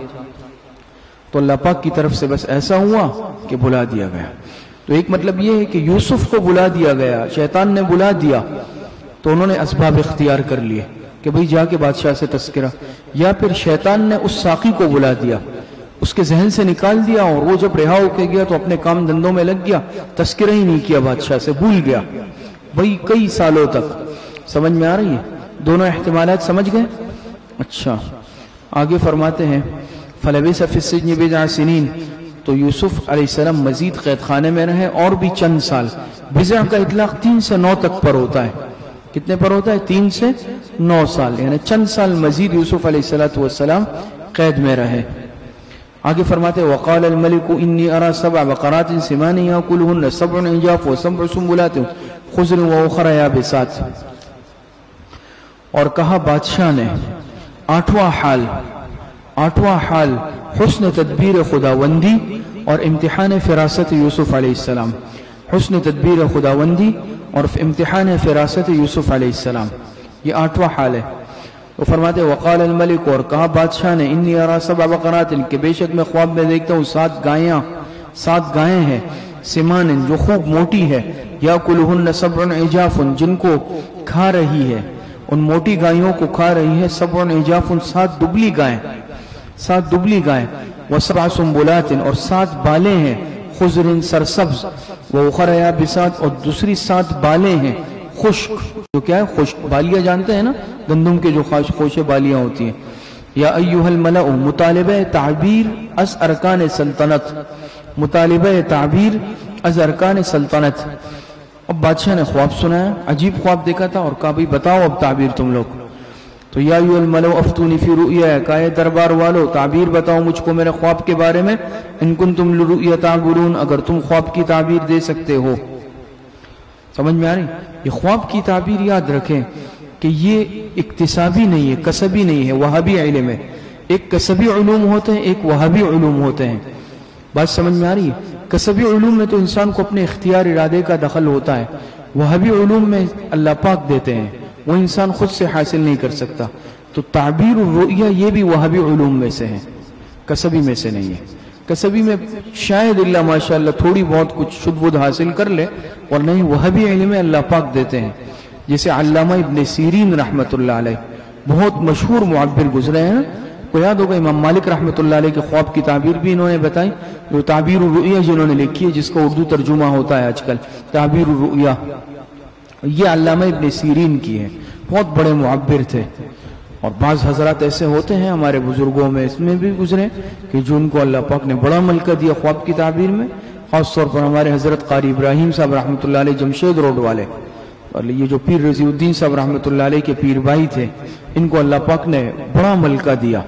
تو تو اللہ پاک کی طرف سے بس ایسا ہوا کہ بلا دیا گیا. تو ایک مطلب یہ ہے کہ یوسف کو بلا دیا گیا، شیطان نے بلا دیا تو انہوں نے اسباب اختیار کر لیے کہ بھئی جا کے بادشاہ سے تذکرہ، یا پھر شیطان نے اس ساقی کو بلا دیا، اس کے ذہن سے نکال دیا، اور وہ جب رہا ہو کے گیا تو اپنے کام دھندوں میں لگ گیا، تذکرہ ہی نہیں کیا بادشاہ سے، بھول گیا بھئی کئی سالوں تک. سمجھ میں آ رہی ہے؟ دونوں احتمالات سمجھ گئے؟ اچھا آگے فرماتے ہیں فَلَبِثَ فِي السِّجْنِ بِضْعَ سِنِينَ، تو یوسف علیہ السلام مزید قید خانے میں رہے اور بھی چند سال. بضع کا اطلاق 3 سے 9 تک پر ہوتا ہے. کتنے پر ہوتا ہے؟ 3 سے 9 سال، یعنی چند سال مزید یوسف علیہ السلام قید میں رہے. آگے فرماتے ہیں وَقَالَ الْمَلِكُ إِنِّي أَرَى 7 بَقَرَاتٍ سِمَانٍ يَأْكُلُهُنَّ 7 عِجَافٌ وَسَبْعُ سُنبُلَاتٍ خُضْرٌ وَأُخَرَ يَابِسَاتٍ. اور کہا بادشاہ نے آٹھواں حال حسن تدبیر خداوندی اور امتحان فراست یوسف علیہ السلام. حسن تدبیر خداوندی اور امتحان فراست یوسف علیہ السلام، یہ 8واں حال ہے. وہ فرماتے وقال الملک، اور کہا بادشاہ نے انی ارا 7 بقرات، کہ بے شک میں خواب میں دیکھتا ہوں 7 گائیں ہیں، سمان جو خوب موٹی ہے، یاکلہن 7 عجاف جن کو کھا رہی ہے، ان موٹی گائیوں کو کھا رہی ہے، 7 عجاف 7 دبلی گائیں، و7 سنبلات اور 7 بالیں ہیں، خضر سرسبز، وأخر یابسات اور دوسری 7 بالیں ہیں خشک. جو کیا ہے؟ خشک بالیاں جانتے ہیں نا، گندم کے جو خوشے بالیاں ہوتی ہیں. یا ایھا الملأ، مطالبہ تعبیر از ارکان سلطنت، مطالبہ تعبیر از ارکان سلطنت. اب بادشاہ نے خواب سنایا، عجیب خواب دیکھا تھا، اور کہا بھئی بتاؤ اب تعبیر تم لوگ. تو یا ایھا الملأ افتونی فی رؤیا، کہا دربار والو تعبیر بتاؤ مجھ کو میرے خواب کے بارے میں، ان کنتم لرؤیا تعبرون، اگر تم خواب کی تعبیر دے سکتے ہو. سمجھ میں آ رہی؟ یہ خواب کی تعبیر یاد رکھیں کہ یہ اکتسابی نہیں ہے، کسبی نہیں ہے، وہابی علم ہے. ایک کسبی علوم ہوتے ہیں، ایک وہابی علوم ہوتے ہیں. بات سمجھ میں آ رہی ہے؟ کسبی علوم میں تو انسان کو اپنے اختیار ارادے کا دخل ہوتا ہے، وہابی علوم میں اللہ پاک دیتے ہیں، وہ انسان خود سے حاصل نہیں کر سکتا. تو تعبیر الرؤیا یہ بھی وہابی علوم میں سے ہے، کسبی میں سے نہیں ہے. کسبی میں شاید اللہ ماشاءاللہ تھوڑی بہت کچھ شد بدھ حاصل کر لے، اور نہیں وہابی علم اللہ پاک دیتے ہیں. جیسے علامہ ابن سیرین رحمت اللہ علیہ بہت مشہور معبر گزرے ہیں، کو یاد ہوگا امام مالک رحمت اللہ علیہ کے خواب کی تعبیر بھی انہوں نے بتائی، جو تعبیر الرؤیا جنہوں نے لکھی ہے، جس کا اردو ترجمہ ہوتا ہے آج کل تعبیر الرؤیا، یہ علامہ ابن سیرین کی ہے. بہت بڑے معبر تھے. اور بعض حضرات ایسے ہوتے ہیں ہمارے بزرگوں میں، اس میں بھی گزرے کہ جو ان کو اللہ پاک نے بڑا ملکہ دیا خواب کی تعبیر میں. خاص طور پر ہمارے حضرت قاری ابراہیم صاحب رحمۃ اللہ علیہ جمشید روڈ والے، اور یہ جو پیر رضی الدین صاحب رحمۃ اللہ علیہ کے پیر بھائی تھے، ان کو اللہ پاک نے بڑا ملکہ دیا.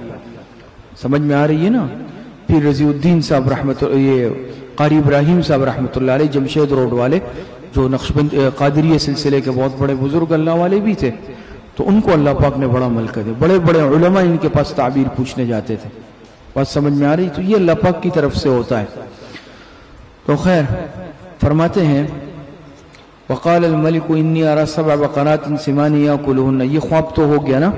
سمجھ میں آ رہی ہے نا؟ پیر رضی الدین صاحب یہ قاری ابراہیم صاحب رحمۃ اللہ علیہ جمشید روڈ والے، جو نقشبند قادریہ سلسلے کے بہت بڑے بزرگ اللہ والے بھی تھے، تو ان کو اللہ پاک نے بڑا ملکہ دیا. بڑے بڑے علماء ان کے پاس تعبیر پوچھنے جاتے تھے. بات سمجھ میں آ رہی؟ تو یہ اللہ پاک کی طرف سے ہوتا ہے. تو خیر فرماتے ہیں وقال الملک انی ارى 7 بقرات سمان یاکلہن، یہ خواب تو ہو گیا نا.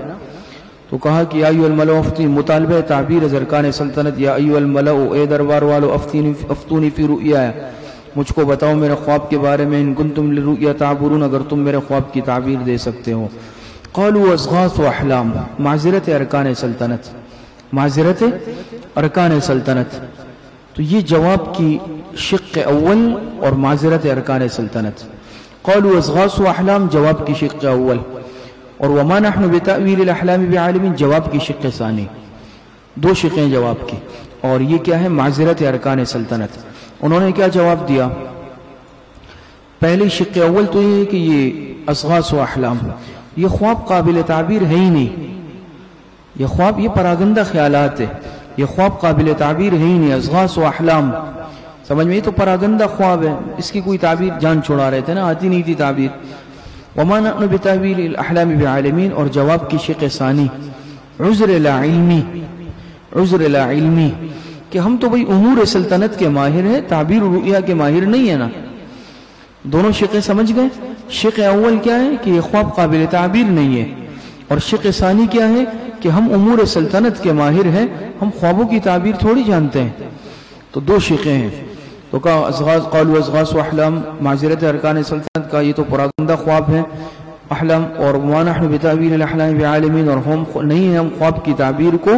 تو کہا کہ یا ایھا الملأ افتونی، مطالبہ تعبیر از ارکان سلطنت، یا ایھا الملأ اے دربار والو افتونی فی رؤیا، مجھ کو بتاؤ میرے خواب کے بارے میں، ان کنتم لرؤیا تعبرون، اگر تم میرے خواب کی تعبیر دے سکتے ہو. قالوا اضغاث احلام، معذرت ارکان سلطنت، معذرت ارکان سلطنت. تو یہ جواب کی شق اول اور معذرت ارکان سلطنت. قالوا اضغاث احلام جواب کی شق اول، اور وما نحن بتأویل الاحلام بعالمین جواب کی شق ثانی. 2 شقیں جواب کی. اور یہ کیا ہے؟ معذرت ارکان سلطنت. انہوں نے کیا جواب دیا؟ پہلی شق اول تو یہ ہے کہ یہ اضغاث و احلام، یہ خواب قابل تعبیر ہے ہی نہیں. یہ خواب، یہ پراگندہ خیالات ہے، یہ خواب قابل تعبیر ہے ہی نہیں. اضغاث و احلام سمجھ میں، یہ تو پراگندہ خواب ہے، اس کی کوئی تعبیر جان چھوڑا رہے تھے نا، آتی نہیں تھی تعبیر. وما نحن بتأویل الاحلام بعالمین. اور جواب کی شق ثانی عذر لا علمی، عذر لا علمی، کہ ہم تو بھئی امور سلطنت کے ماہر ہیں، تعبیر رؤیا کے ماہر نہیں ہے نا. دونوں شقیں سمجھ گئے؟ شق اول کیا ہے کہ یہ خواب قابل تعبیر نہیں ہے، اور شق ثانی کیا ہے کہ ہم امور سلطنت کے ماہر ہیں، ہم خوابوں کی تعبیر تھوڑی جانتے ہیں۔ تو دو شقیں ہیں، تو کہا ازغاث، قالوا ازغاث و احلام، معذرت ارکان سلطنت کا یہ تو پراگندہ خواب ہے احلام، اور وما نحن بتأویل الاحلام بعالمین، اور ہم نہیں ہیں ہم خواب کی تعبیر کو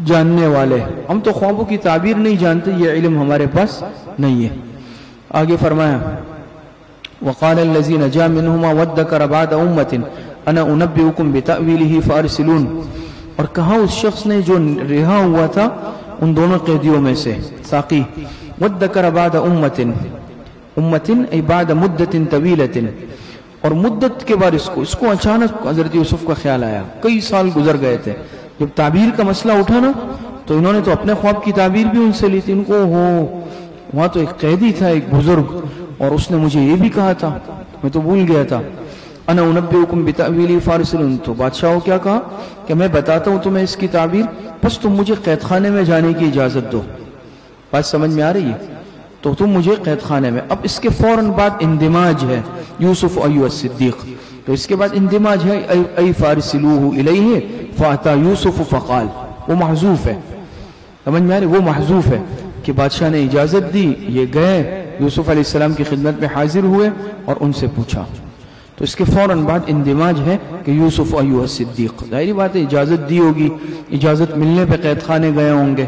جاننے والے، ہم تو خوابوں کی تعبیر نہیں جانتے، یہ علم ہمارے پاس نہیں ہے۔ آگے فرمایا وقال الذي نجا منهما وادكر بعد امه انا انبئكم بتأويله فارسلون، اور کہا اس شخص نے جو رہا ہوا تھا ان دونوں قیدیوں میں سے، ساقی، وادكر بعد امه ای بعد مدت طویلۃ، اور مدت کے بعد اس کو اچانک حضرت یوسف کا خیال آیا، کئی سال گزر گئے تھے، جب تعبیر کا مسئلہ اٹھا نا تو انہوں نے تو اپنے خواب کی تعبیر بھی ان سے لی تھی، ان کو وہاں تو ایک قیدی تھا، ایک بزرگ، اور اس نے مجھے یہ بھی کہا تھا، میں تو بھول گیا تھا، انا انبئکم بتأویلہ فارسلون، تو بادشاہ کو کیا کہا کہ میں بتاتا ہوں تمہیں اس کی تعبیر، بس تم مجھے قید خانے میں جانے کی اجازت دو۔ بات سمجھ میں آ رہی ہے؟ تو تم مجھے قید خانے میں، اب اس کے فوراً بعد اندماج ہے یوسف ایھا الصدیق، تو اس کے بعد اندماج ہے ای فارسلوہ الیہ فاتا یوسف فقال، وہ محذوف ہے، سمجھ میں آ رہی؟ وہ محذوف ہے کہ بادشاہ نے اجازت دی، یہ گئے یوسف علیہ السلام کی خدمت میں حاضر ہوئے اور ان سے پوچھا، تو اس کے فوراً بعد اندماج ہے کہ یوسف ایھا الصدیق، ظاہری بات ہے اجازت دی ہوگی، اجازت ملنے پہ قید خانے گئے ہوں گے،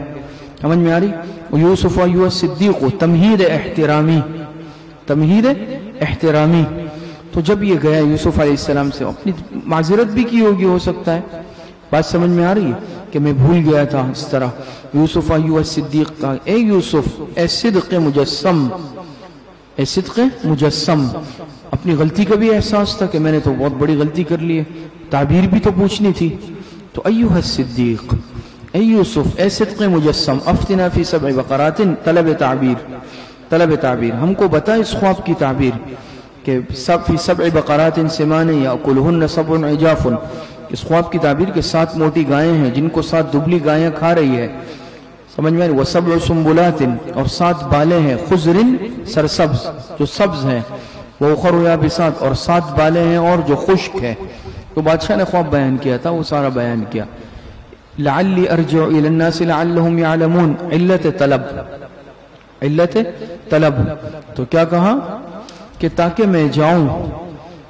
سمجھ میں آ رہی؟ یوسف ایھا الصدیق تمہید احترامی، تمہید احترامی، تو جب یہ گیا یوسف علیہ السلام سے اپنی معذرت بھی کی ہوگی، ہو سکتا ہے، بات سمجھ میں آ رہی ہے کہ میں بھول گیا تھا اس طرح، یوسف ایھا الصدیق کا، اے یوسف، اے صدق مجسم، اے صدق مجسم، اپنی غلطی کا بھی احساس تھا کہ میں نے تو بہت بڑی غلطی کر لی ہے، تعبیر بھی تو پوچھنی تھی، تو ایھا الصدیق، اے یوسف، اے صدق مجسم، افتنا فی 7 بقرات، طلب تعبیر، ہم کو بتا اس خواب کی تعبیر کہ فی 7 بقرات سمان یاکلہن 7 عجاف، اس خواب کی تعبیر کہ 7 موٹی گائیں ہیں جن کو 7 دبلی گائیں کھا رہی ہے، سمجھ میں، وسبع سنبلات، اور 7 بالیں ہیں، خضر سرسبز جو سبز ہیں، واخر یابسات، اور 7 بالیں ہیں اور جو خشک ہے، تو بادشاہ نے خواب بیان کیا تھا، وہ سارا بیان کیا، لعلی ارجع الی الناس لعلہم یعلمون، علت طلب، تو کیا کہا کہ تاکہ میں جاؤں،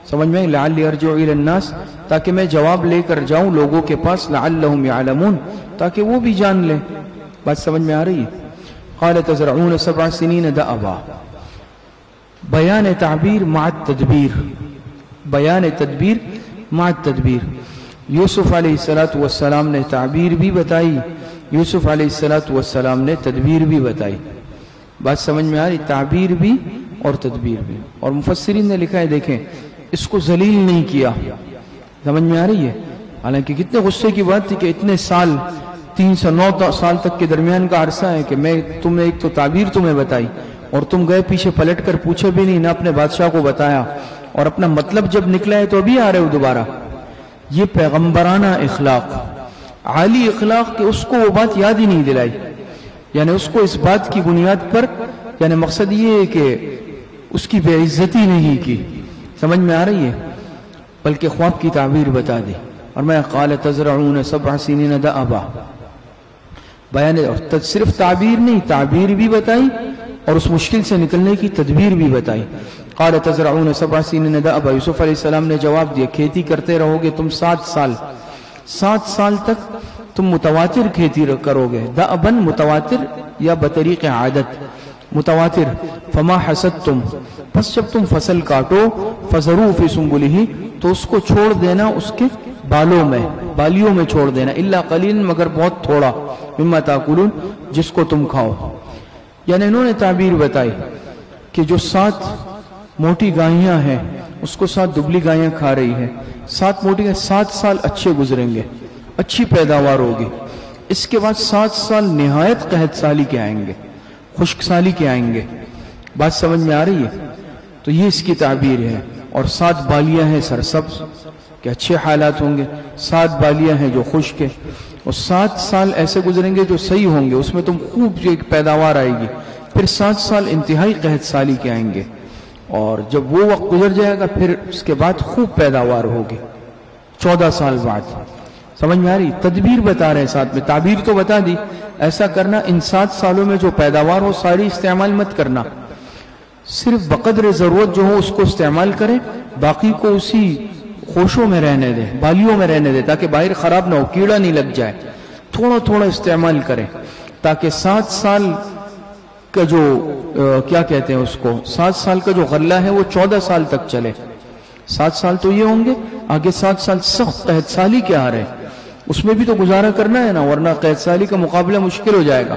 سمجھ میں، لعلی ارجع الی الناس، تاکہ میں جواب لے کر جاؤں لوگوں کے پاس، لعلہم یعلمون، تاکہ وہ بھی جان لیں، بات سمجھ میں آ رہی ہے؟ قال تزرعون 7 سنین دأبا، بیان تعبیر مع التدبیر، بیان تدبیر مع التدبیر، یوسف علیہ السلام نے تعبیر بھی بتائی، یوسف علیہ السلام نے تدبیر بھی بتائی، بات سمجھ میں آ رہی؟ تعبیر بھی اور تدبیر بھی، اور مفسرین نے لکھا ہے دیکھیں اس کو ذلیل نہیں کیا، سمجھ میں آ رہی ہے؟ حالانکہ کتنے غصے کی بات تھی کہ اتنے سال، 3 سے 9 سال تک کے درمیان کا عرصہ ہے کہ میں تمہیں ایک تو تعبیر تمہیں بتائی اور تم گئے پیچھے پلٹ کر پوچھے بھی نہیں، نہ اپنے بادشاہ کو بتایا، اور اپنا مطلب جب نکلا ہے تو ابھی آ رہے ہو دوبارہ، یہ پیغمبرانہ اخلاق، عالی اخلاق کہ اس کو وہ بات یاد ہی نہیں دلائی، یعنی اس کو اس بات کی بنیاد پر، یعنی مقصد یہ ہے کہ اس کی بے عزتی نہیں کی، سمجھ میں آ رہی ہے؟ بلکہ خواب کی تعبیر بتا دی، اور میں قال تزرعون 7 سنین دأبا، بیان، صرف تعبیر نہیں، تعبیر بھی بتائی اور اس مشکل سے نکلنے کی تدبیر بھی بتائی۔ قال تزرعون 7 سنین دأبا، یوسف علیہ السلام نے جواب دیا کھیتی کرتے رہو گے تم 7 سال تک تم متواتر کھیتی کرو گے، دأباً متواتر یا بطریق عادت متواتر، فما حصدتم، پس جب تم فصل کاٹو، فذروا فی سنبلہ، تو اس کو چھوڑ دینا اس کے بالوں میں، بالیوں میں چھوڑ دینا، الا قلیل، مگر بہت تھوڑا، مما تاکلون، جس کو تم کھاؤ، یعنی انہوں نے تعبیر بتائی کہ جو 7 موٹی گائیاں ہیں اس کو 7 دبلی گائیاں کھا رہی ہیں، 7 موٹی گائیاں، 7 سال اچھے گزریں گے، اچھی پیداوار ہوگی، اس کے بعد 7 سال نہایت قحط سالی کے آئیں گے، خشک سالی کے آئیں گے، بات سمجھ میں آ رہی ہے؟ تو یہ اس کی تعبیر ہے، اور 7 بالیاں ہیں سرسبز کہ اچھے حالات ہوں گے، 7 بالیاں ہیں جو خشک ہے، اور 7 سال ایسے گزریں گے جو صحیح ہوں گے، اس میں تم خوب جو ایک پیداوار آئے گی، پھر 7 سال انتہائی قحط سالی کے آئیں گے، اور جب وہ وقت گزر جائے گا پھر اس کے بعد خوب پیداوار ہوگی، 14 سال بعد، سمجھ میں آ رہی؟ تدبیر بتا رہے ہیں ساتھ میں، تعبیر تو بتا دی، ایسا کرنا ان 7 سالوں میں جو پیداوار ہو ساری استعمال مت کرنا، صرف بقدر ضرورت جو ہو اس کو استعمال کریں، باقی کو اسی خوشوں میں رہنے دیں، بالیوں میں رہنے دیں، تاکہ باہر خراب نہ ہو، کیڑا نہیں لگ جائے، تھوڑا تھوڑا استعمال کریں، تاکہ 7 سال کا جو کیا کہتے ہیں اس کو، 7 سال کا جو غلہ ہے وہ 14 سال تک چلے۔ 7 سال تو یہ ہوں گے، آگے 7 سال سخت قحط سالی کے آ رہے ہیں، اس میں بھی تو گزارا کرنا ہے نا، ورنہ قحط سالی کا مقابلہ مشکل ہو جائے گا۔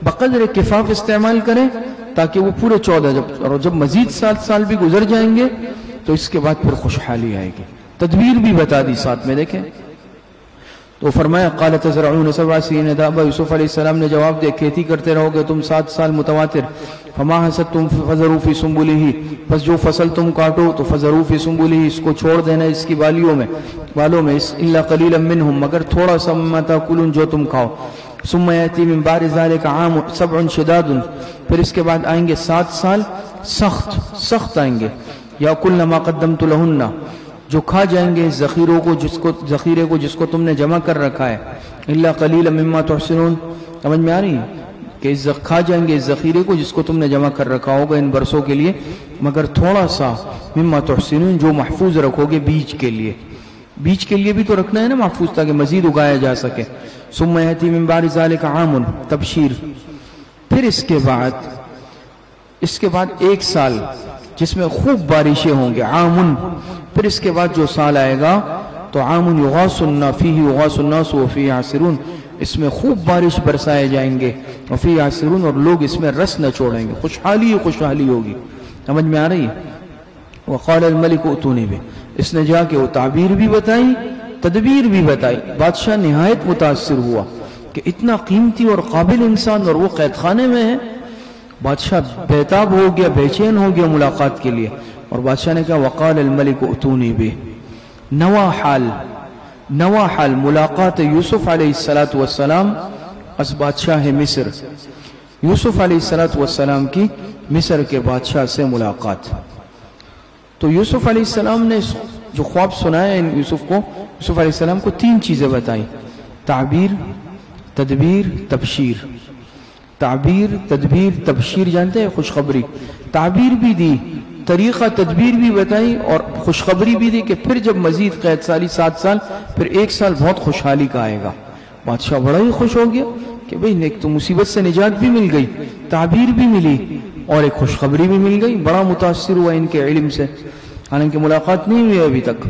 بقدر کفاف استعمال کریں تاکہ وہ پورے 14 اور جب مزید 7 سال بھی گزر جائیں گے تو اس کے بعد پھر خوشحالی آئے گی۔ تدبیر بھی بتا دی ساتھ میں، دیکھیں تو فرمایا قال تزرعون 7 سنین دابا، یوسف علیہ السلام نے جواب دیا کھیتی کرتے رہو گے تم 7 سال متواتر، فما حصدتم فذروا فی سنبلہ، پس جو فصل تم کاٹو تو فذروا فی سنبلہ، اس کو چھوڑ دینا اس کی بالوں میں، الا قلیلا منہم، مگر تھوڑا سا مما تاکلون جو تم کھاؤ، ثم یاتی من بعد ذلک عام 7 شداد، پھر اس کے بعد آئیں گے 7 سال سخت آئیں گے، یاکلن ما قدمت لہن، جو کھا جائیں گے ذخیرے کو جس کو تم نے جمع کر رکھا ہے، الا قلیلا مما تحسنون، سمجھ میں آ رہی ہے کہ کھا جائیں گے اس ذخیرے کو جس کو تم نے جمع کر رکھا ہوگا ان برسوں کے لیے، مگر تھوڑا سا مما تحسنون جو محفوظ رکھو گے بیج کے لیے بھی تو رکھنا ہے نا محفوظ، تاکہ مزید اگایا جا سکے۔ ثم یاتی من بعد ذلک عام، تبشیر، پھر اس کے بعد 1 سال جس میں خوب بارشیں ہوں گے، عام، پھر اس کے بعد جو سال آئے گا تو عام یغاث فیہ یغاث الناس وفیہ یعصرون، اس میں خوب بارش برسائے جائیں گے، وفیہ یعصرون، اور لوگ اس میں رس نہ چھوڑیں گے، خوشحالی ہوگی، سمجھ میں آ رہی ہے؟ وقال الملک ائتونی بہ، اس نے جا کے وہ تعبیر بھی بتائی، تدبیر بھی بتائی، بادشاہ نہایت متاثر ہوا کہ اتنا قیمتی اور قابل انسان اور وہ قید خانے میں ہے، بادشاہ بیتاب ہو گیا، بے چین ہو گیا ملاقات کے لیے، اور بادشاہ نے کہا وقال الملک ائتونی بہ، نوا حال ملاقات یوسف علیہ السلام اس بادشاہ مصر، یوسف علیہ السلام کی مصر کے بادشاہ سے ملاقات۔ تو یوسف علیہ السلام نے جو خواب سنایا یوسف علیہ السلام کو 3 چیزیں بتائیں، تعبیر، تدبیر، تبشیر۔ تعبیر، تدبیر، تبشیر جانتے ہیں خوشخبری، تعبیر بھی دی، طریقہ تدبیر بھی بتائی، اور خوشخبری بھی دی کہ پھر جب مزید قید سالی 7 سال، پھر 1 سال بہت خوشحالی کا آئے گا۔ بادشاہ بڑا ہی خوش ہو گیا کہ بھئی ایک تو مصیبت سے نجات بھی مل گئی، تعبیر بھی ملی، اور ایک خوشخبری بھی مل گئی، بڑا متاثر ہوا ان کے علم سے، حالانکہ ملاقات نہیں ہوئی ابھی تک۔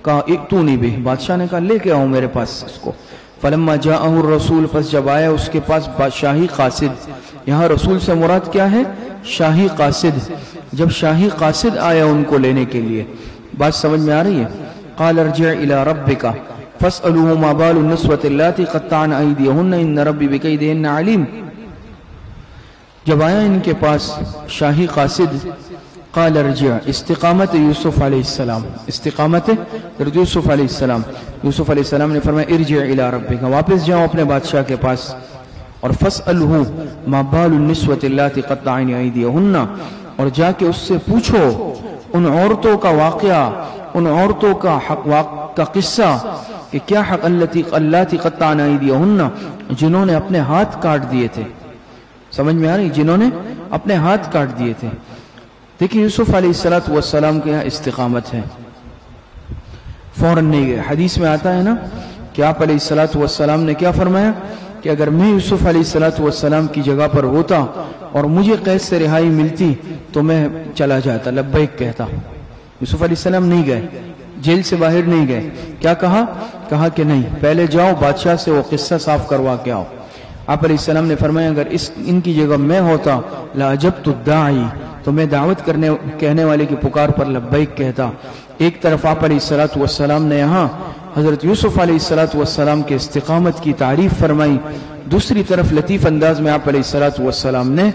کہا ائتونی بہ، بادشاہ نے کہا لے کے آؤ میرے پاس اس کو۔ فلما جاءہ الرسول، پس جب آیا اس کے پاس شاہی قاصد، یہاں رسول سے مراد کیا ہے؟ شاہی قاصد، جب شاہی قاصد آیا ان کو لینے کے لیے، بات سمجھ میں آ رہی ہے؟ قال ارجع الى ربک فاسألوه ما بال النسوة اللاتي قطعن ایدیہن ان ربی بکیدہن علیم۔ جب آیا ان کے پاس شاہی قاصد، قال ارجع، استقامت یوسف علیہ السلام، استقامت یوسف علیہ السلام، یوسف علیہ السلام نے فرمایا ارجع الى ربک، واپس جاؤ اپنے بادشاہ کے پاس، اور فاسألہ ما بال النسوة اللاتي قطعن ایدیہن، اور جا کے اس سے پوچھو ان عورتوں کا واقعہ، ان عورتوں کا حق کا قصہ کہ کیا حق اللاتي قطعن ایدیہن، جنہوں نے اپنے ہاتھ کاٹ دیے تھے، سمجھ میں آ رہی؟ جنہوں نے اپنے ہاتھ کاٹ دیے تھے۔ دیکھیں یوسف علیہ السلام کے یہاں استقامت ہے، فوراً نہیں گئے۔ حدیث میں آتا ہے نا کہ آپ علیہ السلام نے کیا فرمایا کہ اگر میں یوسف علیہ السلام کی جگہ پر ہوتا اور مجھے قید سے رہائی ملتی تو میں چلا جاتا، لبیک کہتا۔ یوسف علیہ السلام نہیں گئے، جیل سے باہر نہیں گئے، کیا کہا کہ نہیں، پہلے جاؤ بادشاہ سے وہ قصہ صاف کروا کے آؤ۔ آپ علیہ السلام نے فرمایا اگر ان کی جگہ میں ہوتا لَأَجَبْتُ الدَّاعِي، تو میں دعوت کہنے والے کی پکار پر لبیک کہتا۔ ایک طرف آپ علیہ السلام نے یہاں حضرت یوسف علیہ السلام کے استقامت کی تعریف فرمائی، دوسری طرف لطیف انداز میں آپ علیہ السلام نے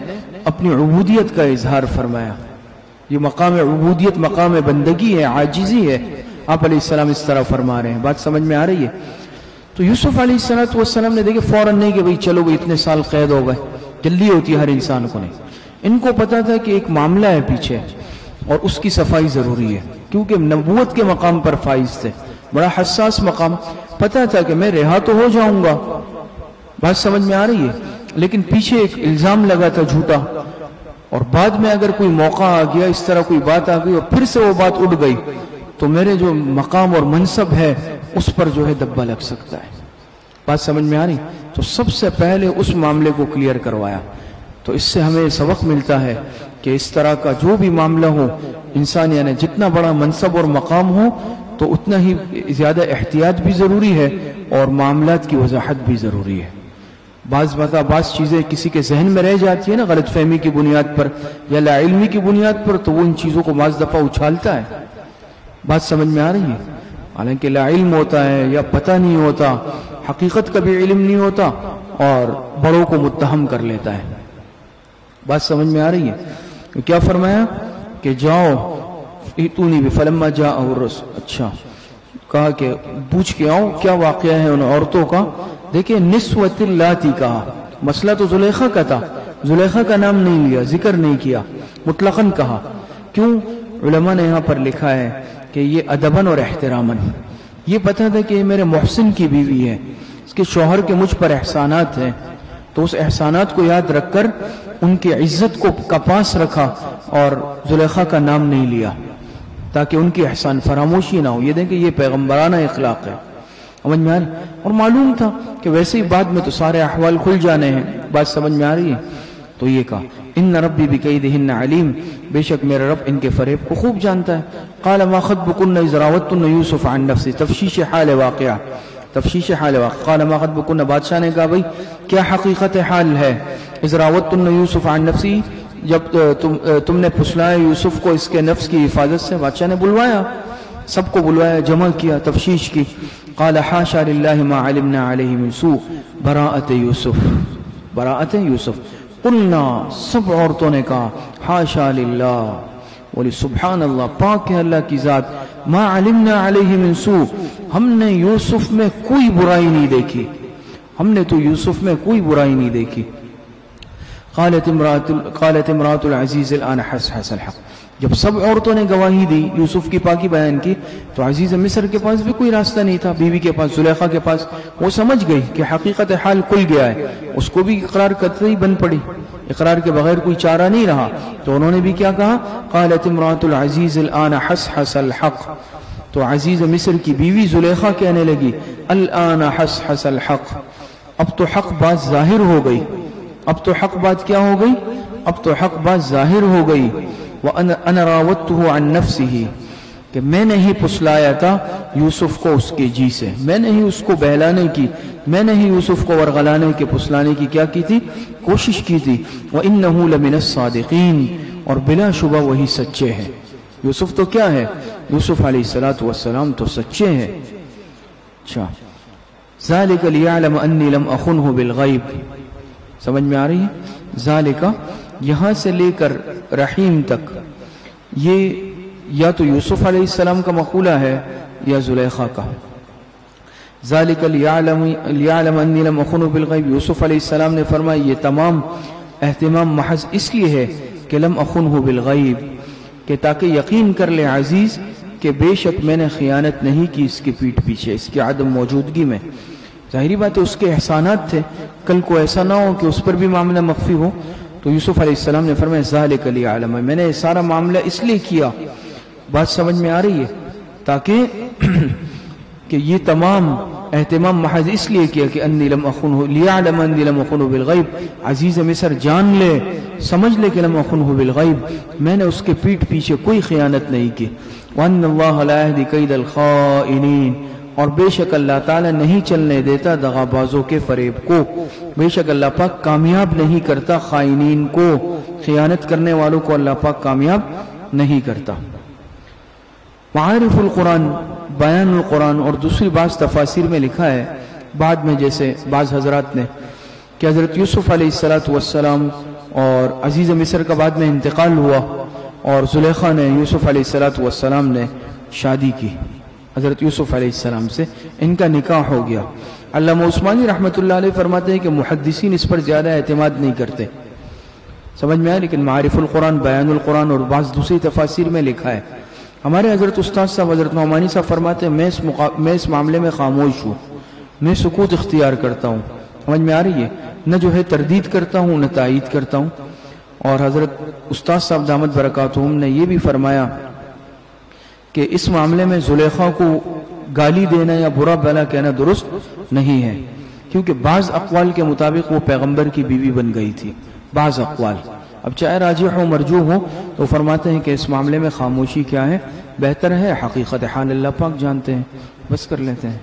اپنی عبودیت کا اظہار فرمایا۔ یہ مقام عبودیت مقام بندگی ہے، عاجزی ہے، آپ علیہ السلام اس طرح فرما رہے ہیں، بات سمجھ میں آ رہی ہے؟ تو یوسف علیہ السلام نے دیکھے فوراً نہیں کہ بھئی چلو بھئی اتنے سال قید ہو گئے، جلدی ہوتی ہے ہر انسان کو نہیں، ان کو پتا تھا کہ ایک معاملہ ہے پیچھے اور اس کی صفائی ضروری ہے، کیونکہ نبوت کے مقام پر فائز تھے، بڑا حساس مقام، پتا تھا کہ میں رہا تو ہو جاؤں گا، بات سمجھ میں آ رہی ہے، لیکن پیچھے ایک الزام لگا تھا جھوٹا، اور بعد میں اگر کوئی موقع آ گیا، اس طرح کوئی بات آ گئی اور پھر سے وہ بات اٹھ گئی تو میرے جو مقام اور منصب ہے اس پر جو ہے دبا لگ سکتا ہے۔ بات سمجھ میں آ رہی؟ تو سب سے پہلے اس معاملے کو کلیئر کروایا۔ تو اس سے ہمیں سبق ملتا ہے کہ اس طرح کا جو بھی معاملہ ہو، انسان یعنی جتنا بڑا منصب اور مقام ہو تو اتنا ہی زیادہ احتیاط بھی ضروری ہے اور معاملات کی وضاحت بھی ضروری ہے۔ بعض چیزیں کسی کے ذہن میں رہ جاتی ہے نا غلط فہمی کی بنیاد پر یا لا علمی کی بنیاد پر، تو وہ ان چیزوں کو بعض دفعہ اچھالتا ہے۔ بات سمجھ میں آ رہی ہے؟ حالانکہ لا علم ہوتا ہے یا پتہ نہیں ہوتا، حقیقت کا بھی علم نہیں ہوتا اور بڑوں کو متہم کر لیتا ہے۔ بات سمجھ میں آ رہی ہے؟ تو کیا فرمایا کہ جاؤ ائتونی بفلما جاء الرسل، اچھا کہا کہ پوچھ کے آؤ کیا واقعہ ہے ان عورتوں کا۔ دیکھیں نسوۃ اللاتی کہا، مسئلہ تو زلیخا کا تھا، زلیخا کا نام نہیں لیا، ذکر نہیں کیا، مطلقاً کہا۔ کیوں؟ علماء نے یہاں پر لکھا ہے کہ یہ ادباً اور احتراماً، یہ پتہ تھا کہ یہ میرے محسن کی بیوی ہے، اس کے شوہر کے مجھ پر احسانات ہیں، تو اس احسانات کو یاد رکھ کر ان کی عزت کا پاس رکھا اور زلیخا کا نام نہیں لیا تاکہ ان کی احسان فراموشی نہ ہو۔ یہ دیکھیں یہ پیغمبرانہ اخلاق ہے، سمجھ میں آ رہی؟ اور معلوم تھا کہ ویسے ہی بعد میں تو سارے احوال کھل جانے ہیں، بات سمجھ میں آ رہی ہے؟ تو یہ کہا ان ربی بکیدہن علیم، بے شک میرا رب ان کے فریب کو خوب جانتا ہے۔ قال ما خطبکن اذ راوتن یوسف عن نفسہ، تفشیش حال واقعہ، تفشیش حال واقعہ۔ قال ما خطبکن، بادشاہ نے کہا بھئی کیا حقیقت حال ہے؟ اذ راوتن یوسف عن نفسہ، جب تم نے پھسلایا یوسف کو اس کے نفس کی حفاظت سے۔ بادشاہ نے بلوایا، سب کو بلوایا، جمع کیا، تفشیش کی۔ قال حاشا للہ ما علمنا علیہ من سوء، براءت یوسف، براءت یوسف۔ قلنا، سب عورتوں نے کہا حاشا للہ، بولی سبحان اللہ، پاک ہے اللہ کی ذات، ما علمنا علیہ من سوء، ہم نے یوسف میں کوئی برائی نہیں دیکھی، ہم نے تو یوسف میں کوئی برائی نہیں دیکھی۔ قالت امرأة العزیز الآن حس الحق، جب سب عورتوں نے گواہی دی، یوسف کی پاکی بیان کی، تو عزیز مصر کے پاس بھی کوئی راستہ نہیں تھا، بیوی کے پاس، زلیخا کے پاس۔ وہ سمجھ گئی کہ حقیقت حال کھل گیا ہے، اس کو بھی اقرار کرتے ہی بن پڑی، اقرار کے بغیر کوئی چارہ نہیں رہا۔ تو انہوں نے بھی کیا کہا؟ قالت امرأة العزیز الآن حس الحق، تو عزیز مصر کی بیوی زلیخا کہنے لگی الآن حس الحق، اب تو حق بات ظاہر ہو گئی، اب تو حق بات کیا ہو گئی؟ اب تو حق بات ظاہر ہو گئی۔ وَأَنَا رَاوَدتُّهُ عَن نَفْسِهِ، کہ میں نے ہی پھسلایا تھا یوسف کو اس کے جی سے، میں نے ہی اس کو بہلانے کی، میں نے ہی یوسف کو ورغلانے کے پھسلانے کی کیا کی تھی؟ کوشش کی تھی۔ وَإِنَّهُ لَمِنَ الصَّادِقِينَ، اور بلا شبہ وہی سچے ہیں۔ یوسف تو کیا ہے؟ یوسف علیہ السلام تو سچے ہیں۔ اچھا، ذَلِكَ لِيَعْلَمَ أَنِّي لَمْ أَخُنْهُ بِالْغَيْبِ، سمجھ میں آ رہی ہے؟ ذالکہ، یہاں سے لے کر رحیم تک، یہ یا تو یوسف علیہ السلام کا مقولہ ہے یا زلیخا کا۔ ذالکہ لیعلم انی لم اخنہ بالغیب، یوسف علیہ السلام نے فرمایا یہ تمام اہتمام محض اس لیے ہے کہ لم اخنہ بالغیب، کہ تاکہ یقین کر لے عزیز کہ بے شک میں نے خیانت نہیں کی اس کے پیٹھ پیچھے، اس کی عدم موجودگی میں۔ ظاہری بات ہے اس کے احسانات تھے، کل کو ایسا نہ ہو کہ اس پر بھی معاملہ مخفی ہو۔ تو یوسف علیہ السلام نے فرمایا ذالک لیعلم، میں نے سارا معاملہ اس لیے کیا، بات سمجھ میں آ رہی ہے، تاکہ کہ یہ تمام اہتمام محض اس لیے کیا کہ انی لم اخنہ، لیعلم انی لم اخنہ بالغیب، عزیز مصر جان لے، سمجھ لے کہ لم اخنہ بالغیب، میں نے اس کے پیٹھ پیچھے کوئی خیانت نہیں کی۔ وان اللہ لا یہدی کید الخائنین، اور بے شک اللہ تعالیٰ نہیں چلنے دیتا دغابازوں کے فریب کو، بے شک اللہ پاک کامیاب نہیں کرتا خائنین کو، خیانت کرنے والوں کو اللہ پاک کامیاب نہیں کرتا۔ معارف القرآن، بیان القرآن، اور دوسری بعض تفاسیر میں لکھا ہے بعد میں، جیسے بعض حضرات نے، کہ حضرت یوسف علیہ السلام اور عزیز مصر کا بعد میں انتقال ہوا اور زلیخا نے یوسف علیہ السلام نے شادی کی، حضرت یوسف علیہ السلام سے ان کا نکاح ہو گیا۔ علامہ عثمانی رحمۃ اللہ علیہ فرماتے ہیں کہ محدثین اس پر زیادہ اعتماد نہیں کرتے، سمجھ میں آیا، لیکن معارف القرآن، بیان القرآن اور بعض دوسری تفاسیر میں لکھا ہے۔ ہمارے حضرت استاد صاحب حضرت نعمانی صاحب فرماتے ہیں میں اس معاملے میں خاموش ہوں، میں سکوت اختیار کرتا ہوں. سمجھ میں آ رہی ہے؟ نہ جو ہے تردید کرتا ہوں نہ تائید کرتا ہوں. اور حضرت استاد صاحب دامت برکاتہم نے یہ بھی فرمایا کہ اس معاملے میں زلیخا کو گالی دینا یا برا بھلا کہنا درست نہیں ہے، کیونکہ بعض اقوال کے مطابق وہ پیغمبر کی بیوی بن گئی تھی. بعض اقوال اب چاہے راجح ہو مرجوح ہو تو فرماتے ہیں کہ اس معاملے میں خاموشی کیا ہے، بہتر ہے. حقیقت حال اللہ پاک جانتے ہیں. بس کر لیتے ہیں.